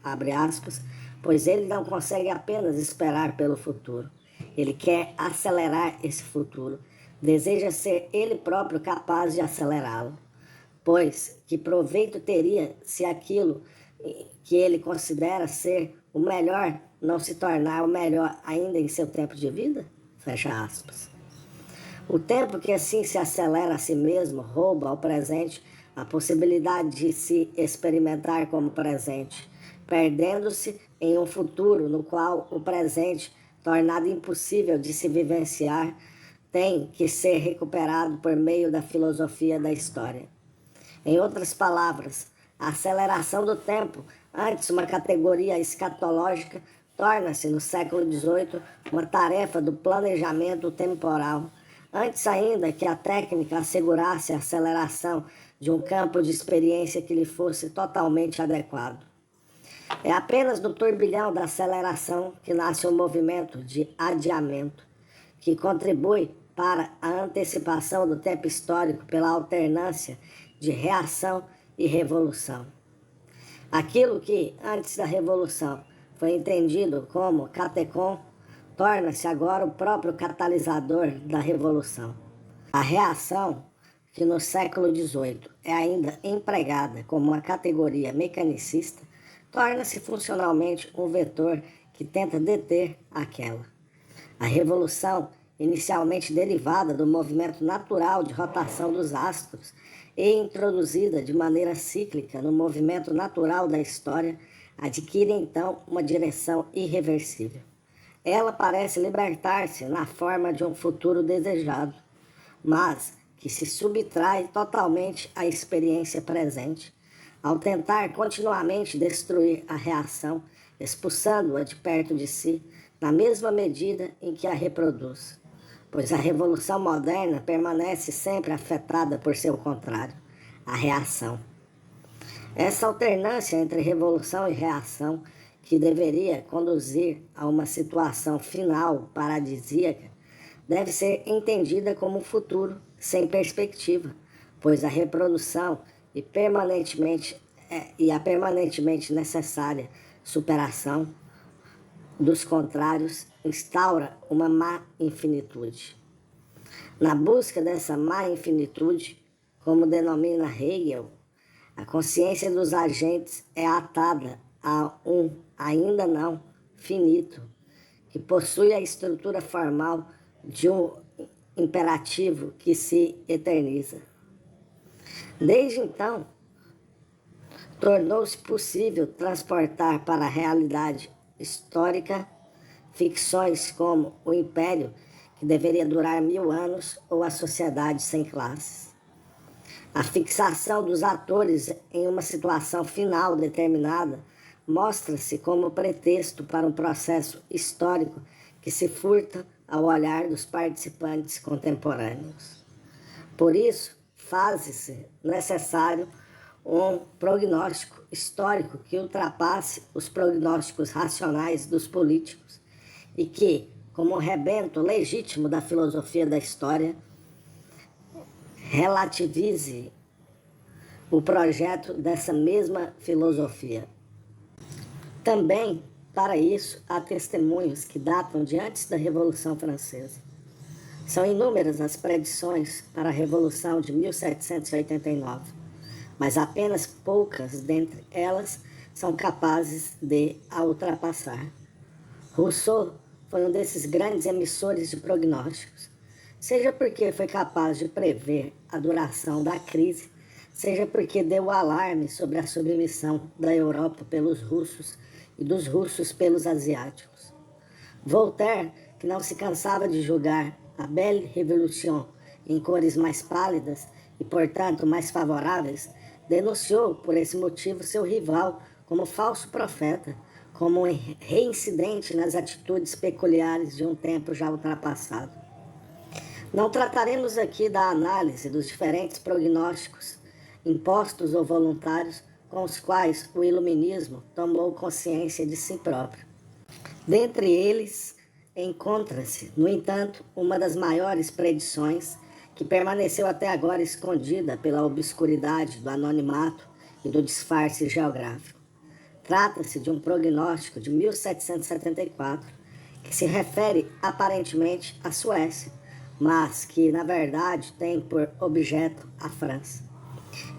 abre aspas, pois ele não consegue apenas esperar pelo futuro, ele quer acelerar esse futuro, deseja ser ele próprio capaz de acelerá-lo, pois que proveito teria se aquilo que ele considera ser o melhor não se tornar o melhor ainda em seu tempo de vida? Fecha aspas. O tempo que assim se acelera a si mesmo rouba ao presente a possibilidade de se experimentar como presente, perdendo-se em um futuro no qual o presente, tornado impossível de se vivenciar, tem que ser recuperado por meio da filosofia da história. Em outras palavras, a aceleração do tempo, antes uma categoria escatológica, torna-se no século XVIII uma tarefa do planejamento temporal, antes ainda que a técnica assegurasse a aceleração de um campo de experiência que lhe fosse totalmente adequado. É apenas no turbilhão da aceleração que nasce um movimento de adiamento, que contribui para a antecipação do tempo histórico pela alternância de reação e revolução. Aquilo que, antes da Revolução, foi entendido como catecon, torna-se agora o próprio catalisador da Revolução. A reação, que no século XVIII é ainda empregada como uma categoria mecanicista, torna-se funcionalmente um vetor que tenta deter aquela. A Revolução, inicialmente derivada do movimento natural de rotação dos astros e introduzida de maneira cíclica no movimento natural da história, adquire então uma direção irreversível. Ela parece libertar-se na forma de um futuro desejado, mas que se subtrai totalmente à experiência presente, ao tentar continuamente destruir a reação, expulsando-a de perto de si, na mesma medida em que a reproduz. Pois a revolução moderna permanece sempre afetada por seu contrário, a reação. Essa alternância entre revolução e reação, que deveria conduzir a uma situação final paradisíaca, deve ser entendida como um futuro sem perspectiva, pois a reprodução e a permanentemente necessária superação dos contrários instaura uma má infinitude. Na busca dessa má infinitude, como denomina Hegel, a consciência dos agentes é atada a um ainda não finito, que possui a estrutura formal de um imperativo que se eterniza. Desde então, tornou-se possível transportar para a realidade histórica ficções como o Império, que deveria durar 1000 anos, ou a Sociedade sem classes. A fixação dos atores em uma situação final determinada mostra-se como pretexto para um processo histórico que se furta ao olhar dos participantes contemporâneos. Por isso, faz-se necessário um prognóstico histórico que ultrapasse os prognósticos racionais dos políticos e que, como um rebento legítimo da filosofia da história, relativize o projeto dessa mesma filosofia. Também, para isso, há testemunhos que datam de antes da Revolução Francesa. São inúmeras as predições para a Revolução de 1789. mas apenas poucas dentre elas são capazes de a ultrapassar. Rousseau foi um desses grandes emissores de prognósticos, seja porque foi capaz de prever a duração da crise, seja porque deu o alarme sobre a submissão da Europa pelos russos e dos russos pelos asiáticos. Voltaire, que não se cansava de julgar a Belle Révolution em cores mais pálidas e, portanto, mais favoráveis, denunciou, por esse motivo, seu rival como falso profeta, como um reincidente nas atitudes peculiares de um tempo já ultrapassado. Não trataremos aqui da análise dos diferentes prognósticos, impostos ou voluntários, com os quais o iluminismo tomou consciência de si próprio. Dentre eles, encontra-se, no entanto, uma das maiores predições que permaneceu até agora escondida pela obscuridade do anonimato e do disfarce geográfico. Trata-se de um prognóstico de 1774, que se refere aparentemente à Suécia, mas que, na verdade, tem por objeto a França.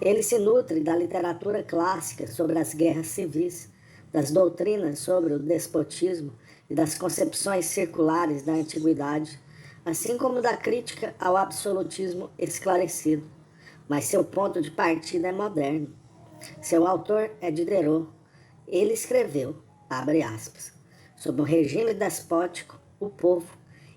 Ele se nutre da literatura clássica sobre as guerras civis, das doutrinas sobre o despotismo e das concepções circulares da antiguidade, assim como da crítica ao absolutismo esclarecido. Mas seu ponto de partida é moderno. Seu autor é Diderot. Ele escreveu, abre aspas, sob o regime despótico, o povo,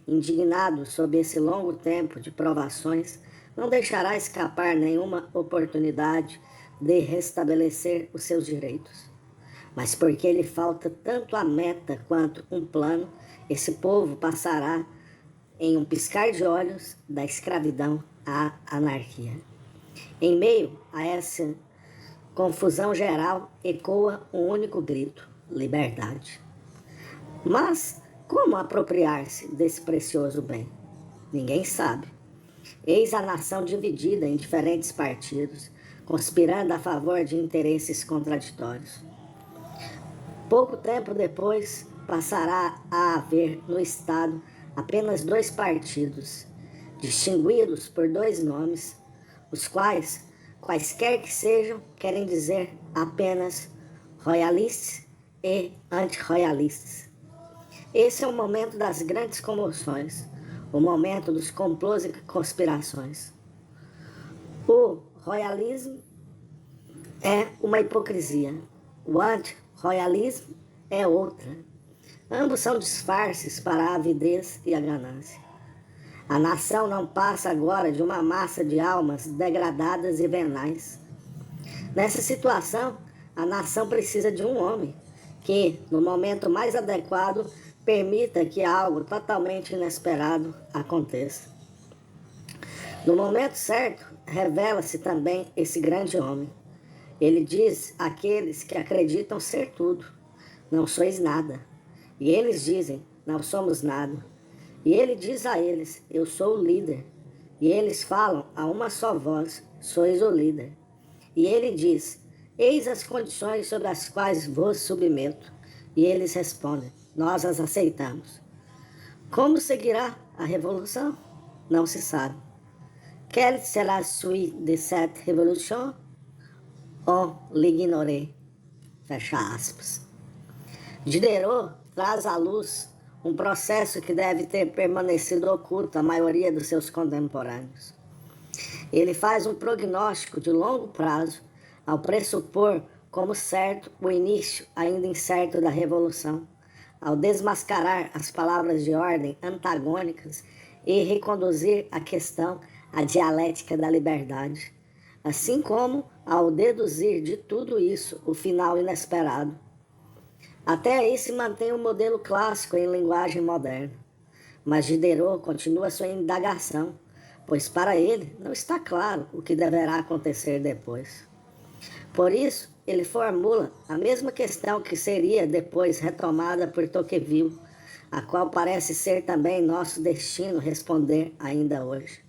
indignado sob esse longo tempo de provações, não deixará escapar nenhuma oportunidade de restabelecer os seus direitos. Mas porque lhe falta tanto a meta quanto um plano, esse povo passará em um piscar de olhos da escravidão à anarquia. Em meio a essa confusão geral, ecoa um único grito: liberdade. Mas como apropriar-se desse precioso bem? Ninguém sabe. Eis a nação dividida em diferentes partidos, conspirando a favor de interesses contraditórios. Pouco tempo depois, passará a haver no Estado apenas dois partidos, distinguidos por dois nomes, os quais, quaisquer que sejam, querem dizer apenas royalistas e anti-royalistas. Esse é o momento das grandes comoções, o momento dos complôs e conspirações. O royalismo é uma hipocrisia, o anti-royalismo é outra. Ambos são disfarces para a avidez e a ganância. A nação não passa agora de uma massa de almas degradadas e venais. Nessa situação, a nação precisa de um homem que, no momento mais adequado, permita que algo totalmente inesperado aconteça. No momento certo, revela-se também esse grande homem. Ele diz àqueles que acreditam ser tudo: não sois nada. E eles dizem: não somos nada. E ele diz a eles: eu sou o líder. E eles falam a uma só voz: sois o líder. E ele diz: eis as condições sobre as quais vos submeto. E eles respondem: nós as aceitamos. Como seguirá a revolução? Não se sabe. Quelle sera suite de cette révolution? On l'ignorait. Fecha aspas. Diderot traz à luz um processo que deve ter permanecido oculto à maioria dos seus contemporâneos. Ele faz um prognóstico de longo prazo ao pressupor como certo o início ainda incerto da revolução, ao desmascarar as palavras de ordem antagônicas e reconduzir a questão à dialética da liberdade, assim como ao deduzir de tudo isso o final inesperado. Até aí se mantém o modelo clássico em linguagem moderna, mas Diderot continua sua indagação, pois para ele não está claro o que deverá acontecer depois. Por isso, ele formula a mesma questão que seria depois retomada por Tocqueville, a qual parece ser também nosso destino responder ainda hoje.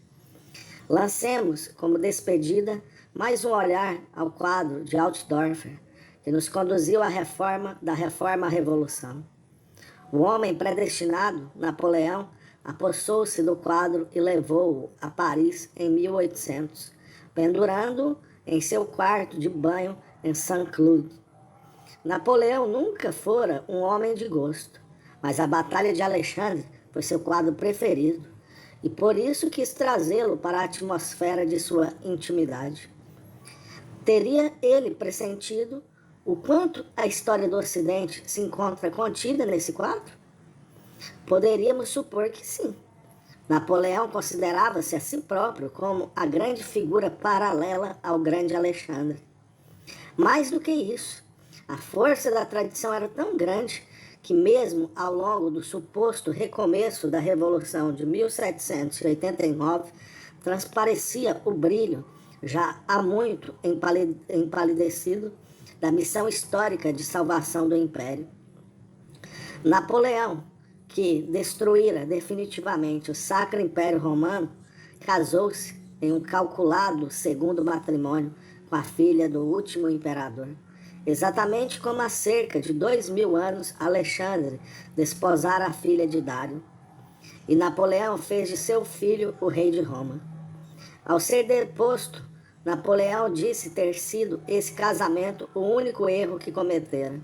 Lancemos, como despedida, mais um olhar ao quadro de Altdorfer, que nos conduziu à reforma da reforma à revolução. O homem predestinado, Napoleão, apossou-se do quadro e levou-o a Paris em 1800, pendurando-o em seu quarto de banho em Saint-Cloud. Napoleão nunca fora um homem de gosto, mas a Batalha de Alexandre foi seu quadro preferido, e por isso quis trazê-lo para a atmosfera de sua intimidade. Teria ele pressentido o quanto a história do Ocidente se encontra contida nesse quadro? Poderíamos supor que sim. Napoleão considerava-se a si próprio como a grande figura paralela ao grande Alexandre. Mais do que isso, a força da tradição era tão grande que mesmo ao longo do suposto recomeço da Revolução de 1789, transparecia o brilho, já há muito empalidecido, da missão histórica de salvação do Império. Napoleão, que destruíra definitivamente o Sacro Império Romano, casou-se em um calculado segundo matrimônio com a filha do último imperador, exatamente como há cerca de 2000 anos Alexandre desposara a filha de Dário. E Napoleão fez de seu filho o rei de Roma. Ao ser deposto, Napoleão disse ter sido esse casamento o único erro que cometera.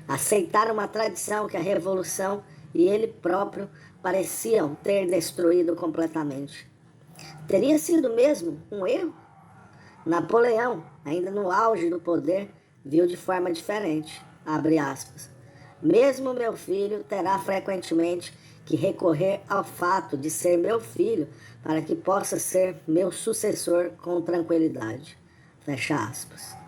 Aceitar uma tradição que a Revolução e ele próprio pareciam ter destruído completamente. Teria sido mesmo um erro? Napoleão, ainda no auge do poder, viu de forma diferente, abre aspas. Mesmo meu filho terá frequentemente que recorrer ao fato de ser meu filho para que possa ser meu sucessor com tranquilidade. Fecha aspas.